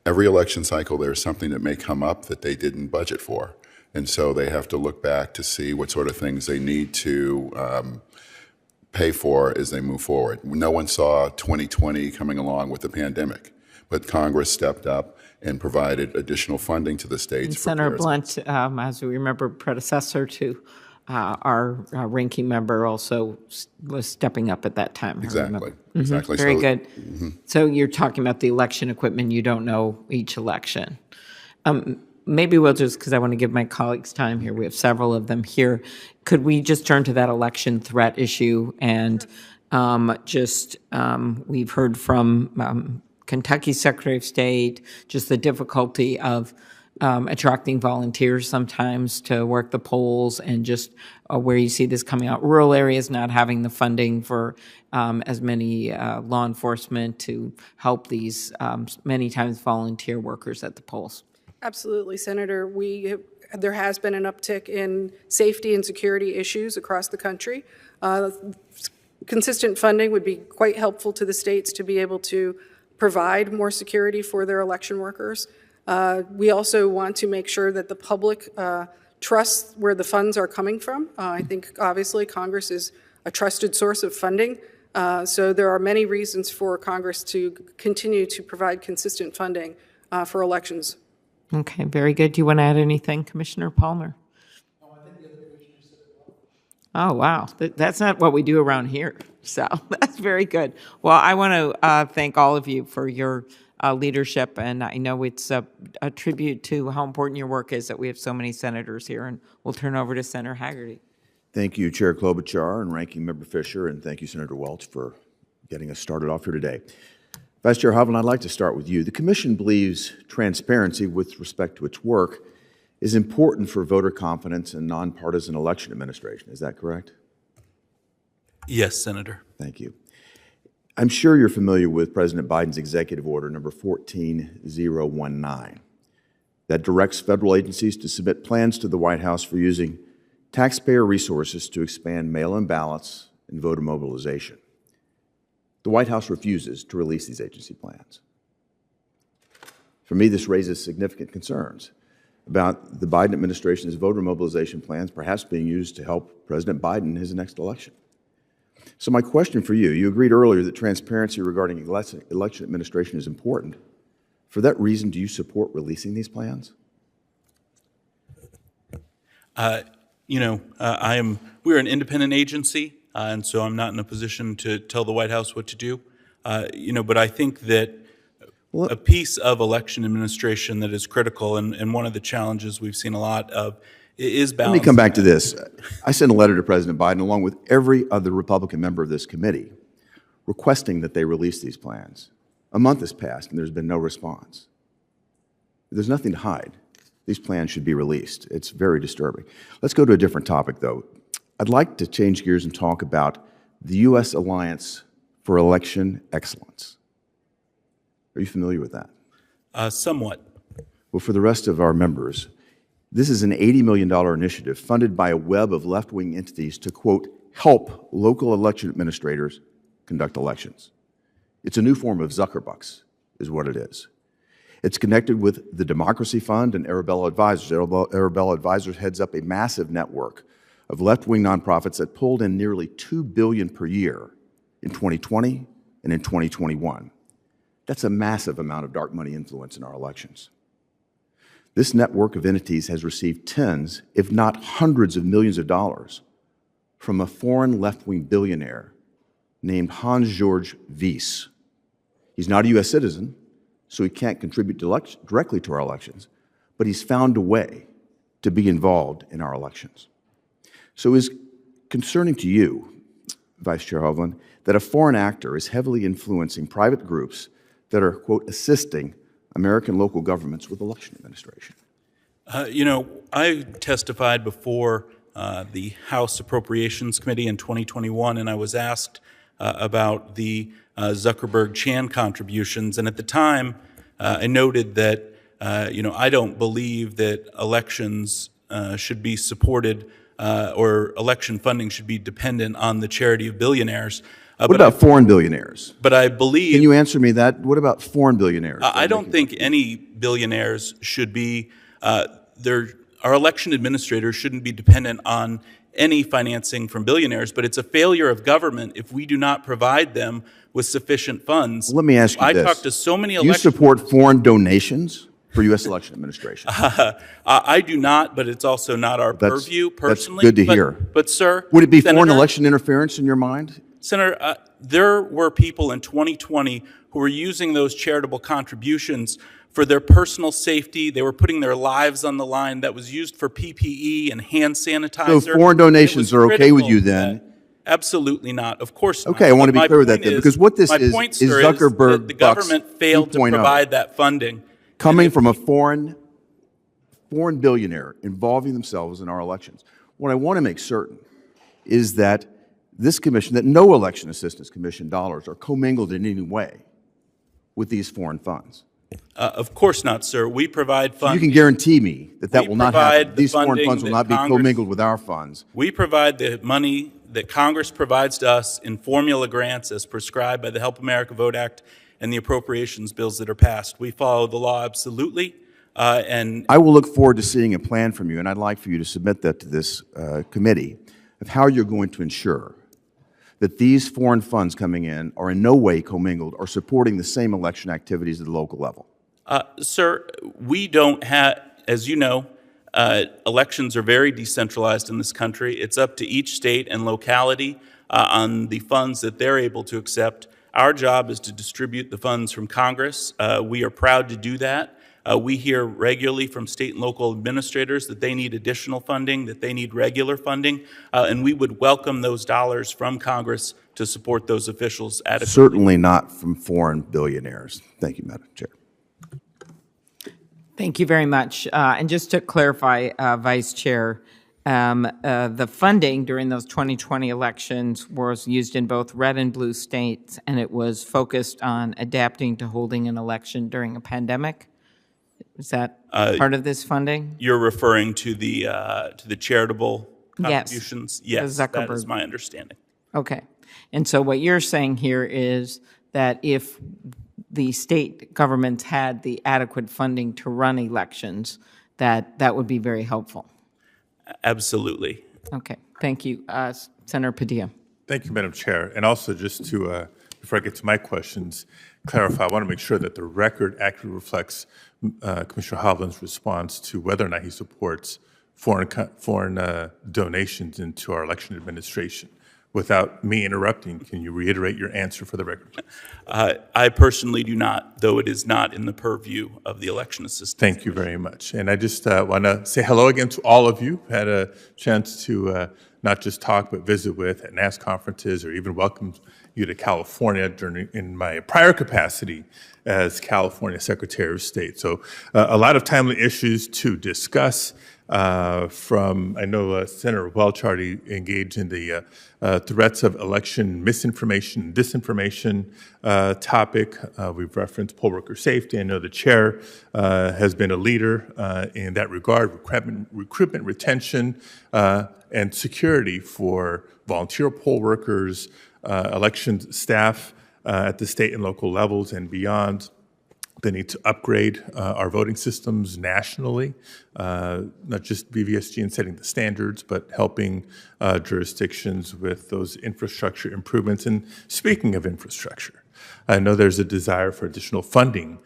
Every election cycle, there's something that may come up that they didn't budget for. And so they have to look back to see what sort of things they need to pay for as they move forward. No one saw 2020 coming along with the pandemic, but Congress stepped up and provided additional funding to the states. And Senator Blunt, as we remember, predecessor to our ranking member also was stepping up at that time. Exactly. Mm-hmm. Exactly. Very good. So you're talking about the election equipment. You don't know each election. Maybe we'll just, because I want to give my colleagues time here, we have several of them here. Could we just turn to that election threat issue and we've heard from Kentucky Secretary of State, just the difficulty of attracting volunteers sometimes to work the polls, and just where you see this coming out. Rural areas not having the funding for as many law enforcement to help these many times volunteer workers at the polls. Absolutely, Senator. There has been an uptick in safety and security issues across the country. Consistent funding would be quite helpful to the states to be able to provide more security for their election workers. We also want to make sure that the public trusts where the funds are coming from. I think obviously Congress is a trusted source of funding, so there are many reasons for Congress to continue to provide consistent funding for elections. Okay, very good. Do you want to add anything, Commissioner Palmer? No, I think the other commissioners said it well. Oh, wow. That's not what we do around here, so that's very good. Well, I want to thank all of you for your leadership, and I know it's a tribute to how important your work is that we have so many senators here, and we'll turn over to Senator Hagerty. Thank you, Chair Klobuchar and Ranking Member Fisher, and thank you, Senator Welch, for getting us started off here today. Vice Chair Hovland, I'd like to start with you. The Commission believes transparency with respect to its work is important for voter confidence in nonpartisan election administration. Is that correct? Yes, Senator. Thank you. I'm sure you're familiar with President Biden's executive order number 14019 that directs federal agencies to submit plans to the White House for using taxpayer resources to expand mail-in ballots and voter mobilization. The White House refuses to release these agency plans. For me, this raises significant concerns about the Biden administration's voter mobilization plans perhaps being used to help President Biden in his next election. So my question for you, you agreed earlier that transparency regarding election administration is important. For that reason, do you support releasing these plans? We're an independent agency, and so I'm not in a position to tell the White House what to do. But I think that a piece of election administration that is critical, and one of the challenges we've seen a lot of, is balance. Let me come back to this. I sent a letter to President Biden, along with every other Republican member of this committee, requesting that they release these plans. A month has passed, and there's been no response. There's nothing to hide. These plans should be released. It's very disturbing. Let's go to a different topic, though. I'd like to change gears and talk about the U.S. Alliance for Election Excellence. Are you familiar with that? Somewhat. Well, for the rest of our members, this is an $80 million initiative funded by a web of left-wing entities to, quote, help local election administrators conduct elections. It's a new form of Zuckerbucks, is what it is. It's connected with the Democracy Fund and Arabella Advisors. Arabella Advisors heads up a massive network of left-wing nonprofits that pulled in nearly $2 billion per year in 2020 and in 2021. That's a massive amount of dark money influence in our elections. This network of entities has received tens, if not hundreds of millions of dollars from a foreign left-wing billionaire named Hans-Georg Wyss. He's not a U.S. citizen, so he can't contribute directly to our elections, but he's found a way to be involved in our elections. So is concerning to you, Vice Chair Hovland, that a foreign actor is heavily influencing private groups that are, quote, assisting American local governments with election administration? I testified before the House Appropriations Committee in 2021, and I was asked about the Zuckerberg-Chan contributions. And at the time, I noted that, I don't believe that elections should be supported or election funding should be dependent on the charity of billionaires. What about foreign billionaires? But I believe... Can you answer me that? What about foreign billionaires? I don't think any billionaires should be... Our election administrators shouldn't be dependent on any financing from billionaires, but it's a failure of government if we do not provide them with sufficient funds. Let me ask you this. I talk to so many Do you support foreign donations for U.S. election administration? I do not, but it's also not our purview personally. That's good to hear. But sir... Would it be foreign election interference in your mind? Senator, there were people in 2020 who were using those charitable contributions for their personal safety. They were putting their lives on the line. That was used for PPE and hand sanitizer. So foreign donations are okay with you then? Absolutely not. Of course not. Okay, I want to be clear with that then, because what this is Zuckerberg the government failed to provide that funding. Coming from a foreign billionaire involving themselves in our elections. What I want to make certain is that this commission, that no election assistance commission dollars are commingled in any way with these foreign funds. Of course not, sir. We provide funds. You can guarantee me that will not happen. These foreign funds will not be commingled with our funds. We provide the money that Congress provides to us in formula grants as prescribed by the Help America Vote Act and the appropriations bills that are passed. We follow the law absolutely. And I will look forward to seeing a plan from you, and I'd like for you to submit that to this committee of how you're going to ensure that these foreign funds coming in are in no way commingled or supporting the same election activities at the local level. Sir, we don't have, as you know, elections are very decentralized in this country. It's up to each state and locality on the funds that they're able to accept. Our job is to distribute the funds from Congress. We are proud to do that. We hear regularly from state and local administrators that they need additional funding, that they need regular funding, and we would welcome those dollars from Congress to support those officials adequately. Certainly not from foreign billionaires. Thank you, Madam Chair. Thank you very much. And just to clarify, Vice Chair, the funding during those 2020 elections was used in both red and blue states, and it was focused on adapting to holding an election during a pandemic. Is that part of this funding? You're referring to the charitable contributions? Yes, that is my understanding. Okay. And so what you're saying here is that if the state governments had the adequate funding to run elections, that would be very helpful. Absolutely. Okay, thank you. Senator Padilla. Thank you, Madam Chair. And also, just to, before I get to my questions, clarify, I want to make sure that the record accurately reflects Commissioner Hovland's response to whether or not he supports foreign donations into our election administration. Without me interrupting, can you reiterate your answer for the record? I personally do not, though it is not in the purview of the election assistance. Thank you very much. And I just want to say hello again to all of you. Had a chance to not just talk, but visit with at NAS conferences, or even welcome you to California in my prior capacity as California Secretary of State. So a lot of timely issues to discuss. I know Senator Welch already engaged in the threats of election misinformation and disinformation topic. We've referenced poll worker safety. I know the chair has been a leader in that regard, recruitment, retention, and security for volunteer poll workers, election staff at the state and local levels and beyond. The need to upgrade our voting systems nationally, not just BVSG in setting the standards, but helping jurisdictions with those infrastructure improvements. And speaking of infrastructure, I know there's a desire for additional funding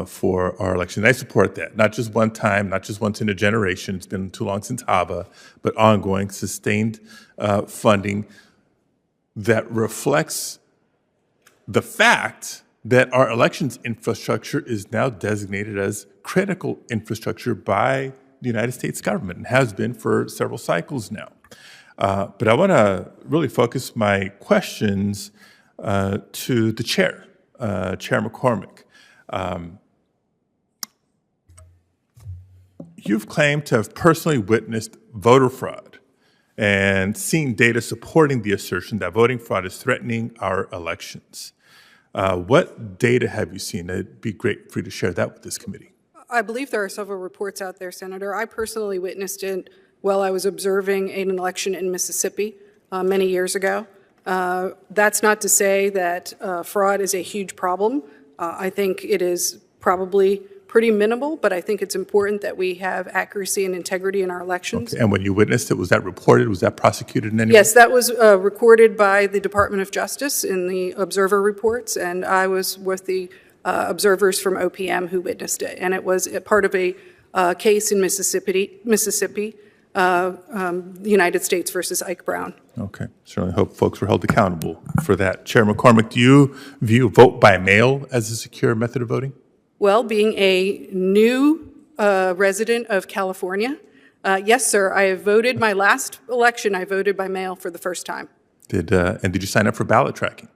for our election. I support that, not just one time, not just once in a generation. It's been too long since HAVA, but ongoing, sustained funding that reflects the fact that our elections infrastructure is now designated as critical infrastructure by the United States government and has been for several cycles now. But I want to really focus my questions to the chair, Chair McCormick. You've claimed to have personally witnessed voter fraud and seen data supporting the assertion that voting fraud is threatening our elections. What data have you seen? It'd be great for you to share that with this committee. I believe there are several reports out there, Senator. I personally witnessed it while I was observing an election in Mississippi many years ago. That's not to say that fraud is a huge problem. I think it is probably pretty minimal, but I think it's important that we have accuracy and integrity in our elections. Okay. And when you witnessed it, was that reported? Was that prosecuted in any way? Yes, that was recorded by the Department of Justice in the observer reports, and I was with the observers from OPM who witnessed it. And it was part of a case in Mississippi, United States versus Ike Brown. Okay. Certainly hope folks were held accountable for that. Chair McCormick, do you view vote by mail as a secure method of voting? Well, being a new resident of California, yes, sir, I have voted. My last election, I voted by mail for the first time. Did you sign up for ballot tracking?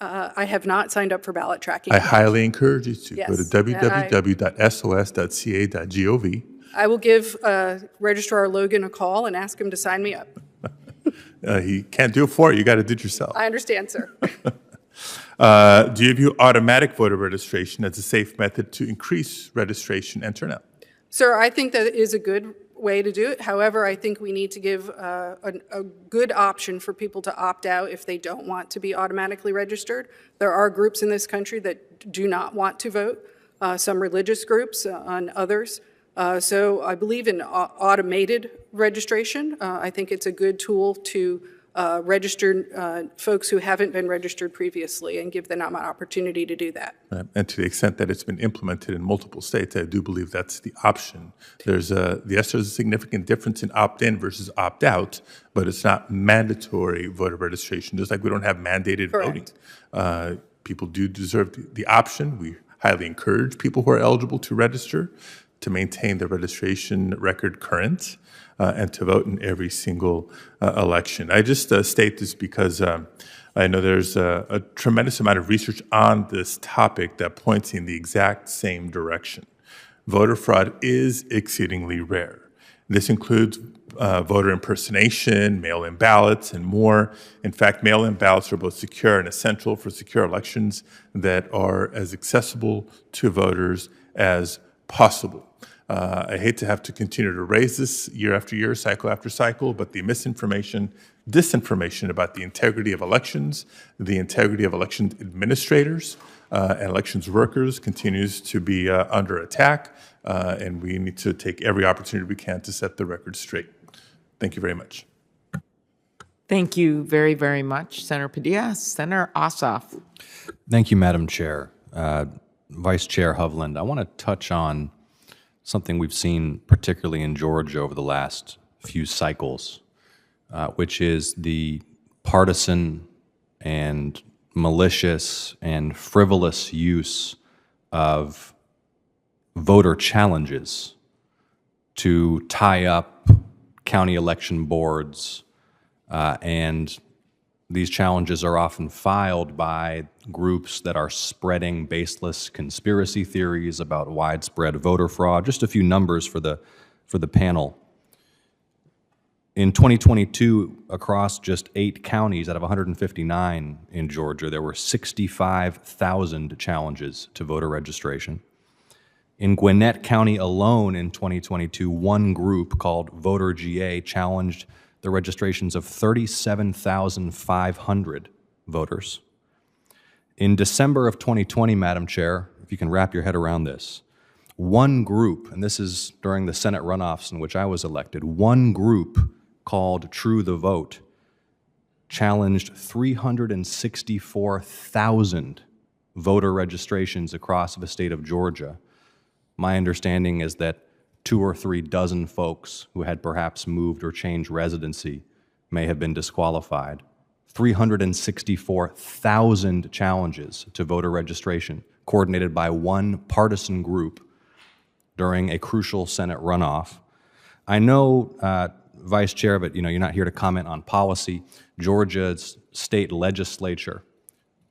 I have not signed up for ballot tracking. I highly encourage you to. Yes, go to www.sos.ca.gov. I will give Registrar Logan a call and ask him to sign me up. He can't do it for you. You got to do it yourself. I understand, sir. Do you view automatic voter registration as a safe method to increase registration and turnout? Sir, I think that is a good way to do it. However, I think we need to give a good option for people to opt out if they don't want to be automatically registered. There are groups in this country that do not want to vote, some religious groups and others. So I believe in automated registration. I think it's a good tool to register folks who haven't been registered previously and give them an opportunity to do that. And to the extent that it's been implemented in multiple states, I do believe that's the option. There's a significant difference in opt-in versus opt-out, but it's not mandatory voter registration, just like we don't have mandated Correct. voting. People do deserve the option. We highly encourage people who are eligible to register to maintain their registration record current and to vote in every single election. I just state this because I know there's a tremendous amount of research on this topic that points in the exact same direction. Voter fraud is exceedingly rare. This includes voter impersonation, mail-in ballots, and more. In fact, mail-in ballots are both secure and essential for secure elections that are as accessible to voters as possible. I hate to have to continue to raise this year after year, cycle after cycle, but the misinformation, disinformation about the integrity of elections, the integrity of election administrators, and elections workers continues to be under attack, and we need to take every opportunity we can to set the record straight. Thank you very much. Thank you very, very much, Senator Padilla. Senator Ossoff. Thank you, Madam Chair. Vice Chair Hovland, I want to touch on something we've seen particularly in Georgia over the last few cycles, which is the partisan and malicious and frivolous use of voter challenges to tie up county election boards, and these challenges are often filed by groups that are spreading baseless conspiracy theories about widespread voter fraud. Just a few numbers for the panel. In 2022, across just 8 counties out of 159 in Georgia, there were 65,000 challenges to voter registration. In Gwinnett County alone in 2022, one group called Voter GA challenged the registrations of 37,500 voters. In December of 2020, Madam Chair, if you can wrap your head around this, one group, and this is during the Senate runoffs in which I was elected, one group called True the Vote challenged 364,000 voter registrations across the state of Georgia. My understanding is that 2 or 3 dozen folks who had perhaps moved or changed residency may have been disqualified. 364,000 challenges to voter registration coordinated by one partisan group during a crucial Senate runoff. I know, Vice Chair, but you're not here to comment on policy. Georgia's state legislature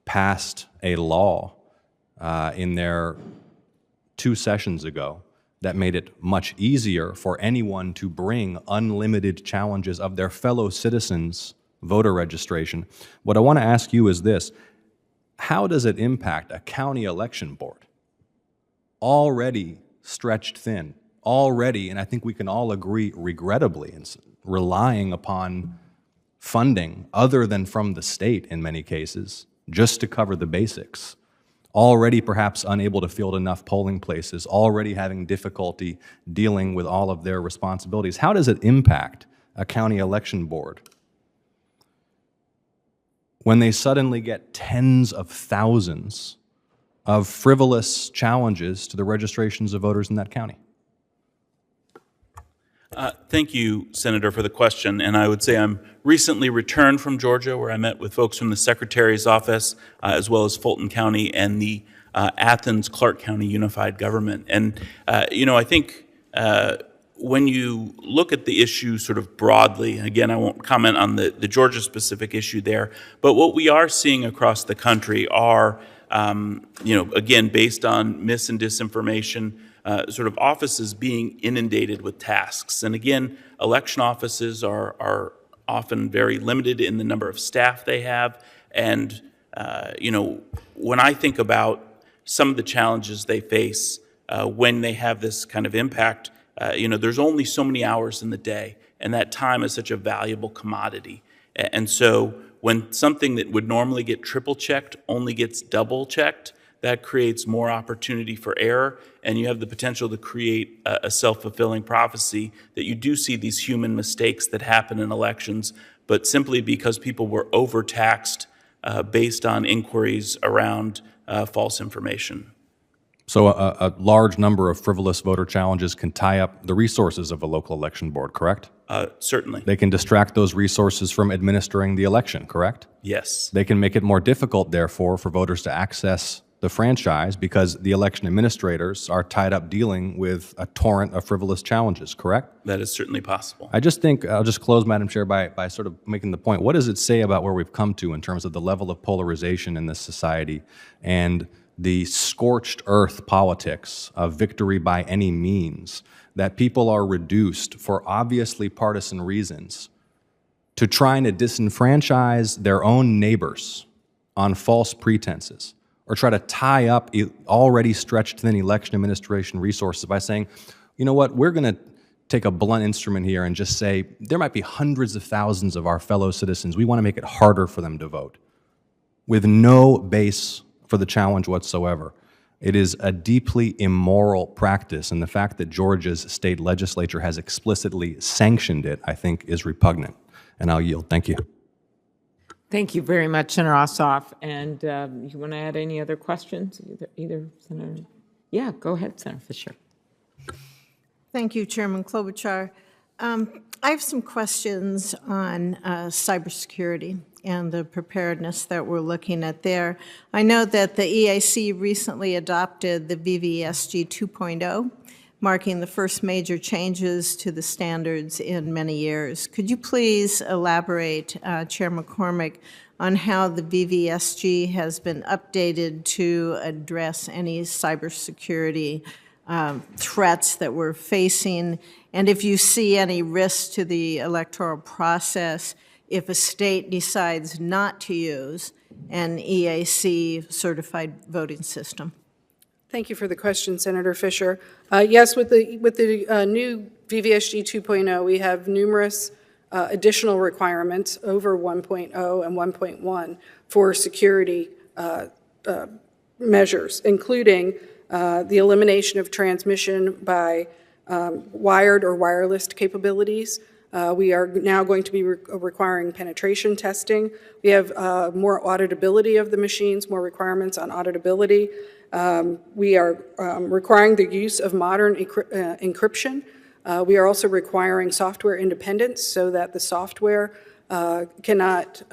passed a law in their 2 sessions ago that made it much easier for anyone to bring unlimited challenges of their fellow citizens' voter registration. What I want to ask you is this: how does it impact a county election board already stretched thin, already, and I think we can all agree, regrettably, relying upon funding other than from the state in many cases, just to cover the basics, already perhaps unable to field enough polling places, already having difficulty dealing with all of their responsibilities? How does it impact a county election board when they suddenly get tens of thousands of frivolous challenges to the registrations of voters in that county? Thank you, Senator, for the question. And I would say I'm recently returned from Georgia, where I met with folks from the Secretary's office, as well as Fulton County and the Athens-Clarke County Unified Government. And, I think when you look at the issue sort of broadly, again, I won't comment on the Georgia-specific issue there, but what we are seeing across the country are, again, based on mis and disinformation, sort of offices being inundated with tasks. And again, election offices are often very limited in the number of staff they have. And, when I think about some of the challenges they face when they have this kind of impact, there's only so many hours in the day, and that time is such a valuable commodity. And so when something that would normally get triple checked only gets double checked, that creates more opportunity for error, and you have the potential to create a self-fulfilling prophecy that you do see these human mistakes that happen in elections, but simply because people were overtaxed based on inquiries around false information. So a large number of frivolous voter challenges can tie up the resources of a local election board, correct? Certainly. They can distract those resources from administering the election, correct? Yes. They can make it more difficult, therefore, for voters to access the franchise because the election administrators are tied up dealing with a torrent of frivolous challenges, correct? That is certainly possible. I just think, I'll just close, Madam Chair, by sort of making the point, what does it say about where we've come to in terms of the level of polarization in this society and the scorched earth politics of victory by any means, that people are reduced for obviously partisan reasons to trying to disenfranchise their own neighbors on false pretenses, or try to tie up already stretched thin election administration resources by saying, you know what, we're going to take a blunt instrument here and just say there might be hundreds of thousands of our fellow citizens. We want to make it harder for them to vote with no base for the challenge whatsoever. It is a deeply immoral practice, and the fact that Georgia's state legislature has explicitly sanctioned it, I think, is repugnant. And I'll yield. Thank you. Thank you very much, Senator Ossoff. And you want to add any other questions? Either Senator? Yeah, go ahead, Senator Fisher. Thank you, Chairman Klobuchar. I have some questions on cybersecurity and the preparedness that we're looking at there. I know that the EAC recently adopted the VVSG 2.0, marking the first major changes to the standards in many years. Could you please elaborate, Chair McCormick, on how the VVSG has been updated to address any cybersecurity threats that we're facing, and if you see any risks to the electoral process if a state decides not to use an EAC certified voting system? Thank you for the question, Senator Fisher. Yes, with the new VVSG 2.0, we have numerous additional requirements over 1.0 and 1.1 for security measures, including the elimination of transmission by wired or wireless capabilities. We are now going to be requiring penetration testing. We have more auditability of the machines, more requirements on auditability. We are requiring the use of modern encryption. We are also requiring software independence so that the software cannot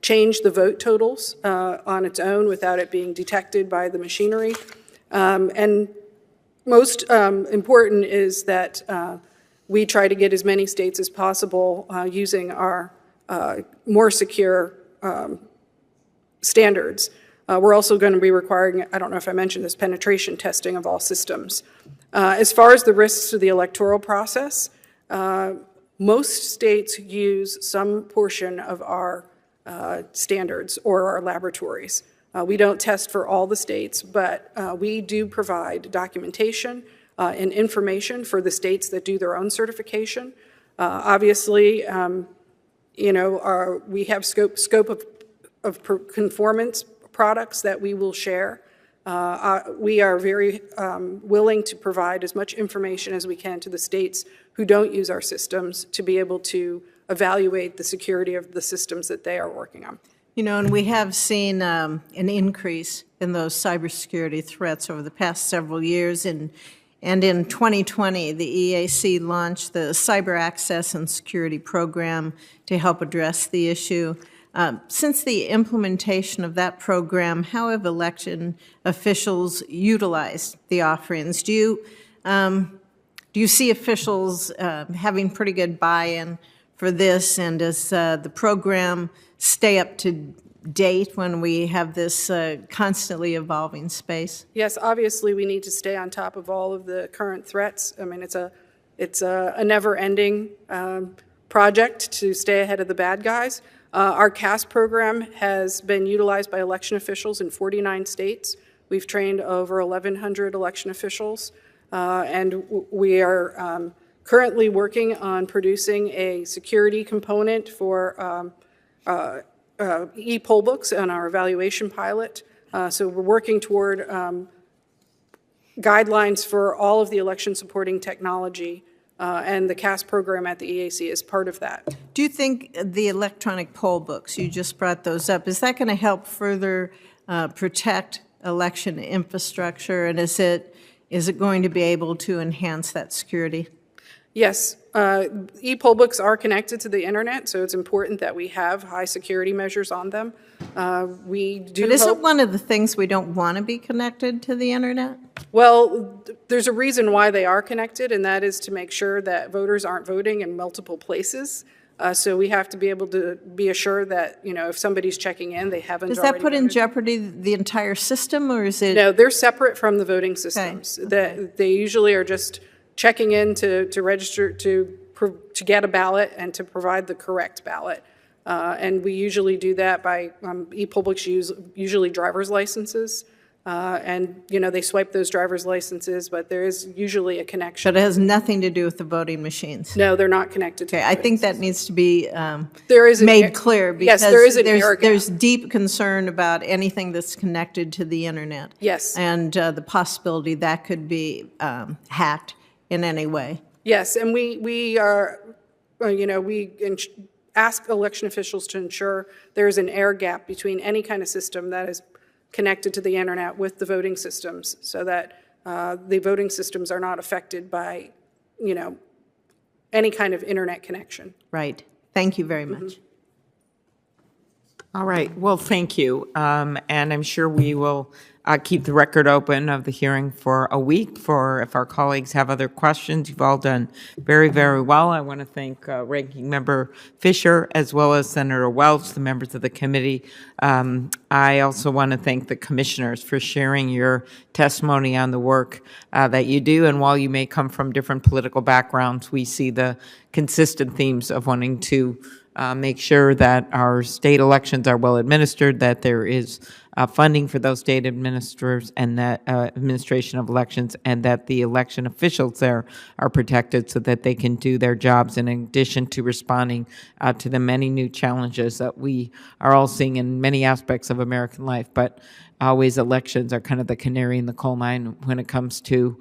change the vote totals on its own without it being detected by the machinery. And most important is that we try to get as many states as possible using our more secure standards. We're also going to be requiring, I don't know if I mentioned this, penetration testing of all systems. As far as the risks to the electoral process, most states use some portion of our standards or our laboratories. We don't test for all the states, but we do provide documentation and information for the states that do their own certification. Obviously, we have scope of conformance products that we will share. We are very willing to provide as much information as we can to the states who don't use our systems to be able to evaluate the security of the systems that they are working on. You know, and we have seen an increase in those cybersecurity threats over the past several years. And in 2020, the EAC launched the Cyber Access and Security Program to help address the issue. Since the implementation of that program, how have election officials utilized the offerings? Do you see officials having pretty good buy-in for this, and does the program stay up to date when we have this constantly evolving space? Yes, obviously we need to stay on top of all of the current threats. I mean, it's a never-ending project to stay ahead of the bad guys. Our CAS program has been utilized by election officials in 49 states. We've trained over 1,100 election officials, and we are currently working on producing a security component for e-poll books on our evaluation pilot. So we're working toward guidelines for all of the election supporting technology, and the CAS program at the EAC is part of that. Do you think the electronic poll books, you just brought those up, is that going to help further protect election infrastructure, and is it going to be able to enhance that security? Yes, e-poll books are connected to the internet, so it's important that we have high security measures on them. We do. But isn't one of the things we don't want to be connected to the internet? Well, there's a reason why they are connected, and that is to make sure that voters aren't voting in multiple places. So we have to be able to be assured that, if somebody's checking in, they haven't Does already that put in voted. jeopardy the entire system, or is it? No, they're separate from the voting systems. Okay. They usually are just checking in to register, to get a ballot and to provide the correct ballot. And we usually do that by e-publics usually driver's licenses. And, they swipe those driver's licenses, but there is usually a connection. But it has nothing to do with the voting machines. No, they're not connected to Okay, the I voting think that system. needs to be There is made clear because yes, there is an error gap. there's deep concern about anything that's connected to the internet. Yes. And the possibility that could be hacked in any way. Yes, and we are, ask election officials to ensure there is an air gap between any kind of system that is connected to the internet with the voting systems, so that the voting systems are not affected by, any kind of internet connection. Right. Thank you very much. All right, well, thank you. And I'm sure we will keep the record open of the hearing for a week for if our colleagues have other questions. You've all done very, very well. I want to thank Ranking Member Fisher as well as Senator Welch, the members of the committee. I also want to thank the commissioners for sharing your testimony on the work that you do. And while you may come from different political backgrounds, we see the consistent themes of wanting to make sure that our state elections are well administered, that there is funding for those state administrators and that administration of elections, and that the election officials there are protected so that they can do their jobs in addition to responding to the many new challenges that we are all seeing in many aspects of American life. But always elections are kind of the canary in the coal mine when it comes to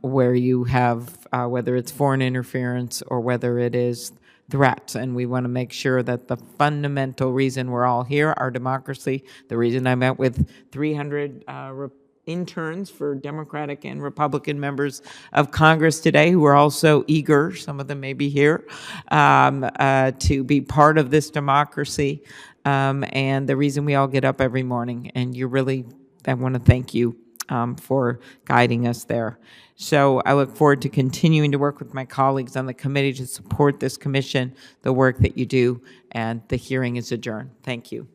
where you have, whether it's foreign interference or whether it is threats, and we want to make sure that the fundamental reason we're all here, our democracy, the reason I met with 300 interns for Democratic and Republican members of Congress today who are also eager, some of them may be here, to be part of this democracy, and the reason we all get up every morning. And I want to thank you for guiding us there. So I look forward to continuing to work with my colleagues on the committee to support this commission, the work that you do, and the hearing is adjourned. Thank you.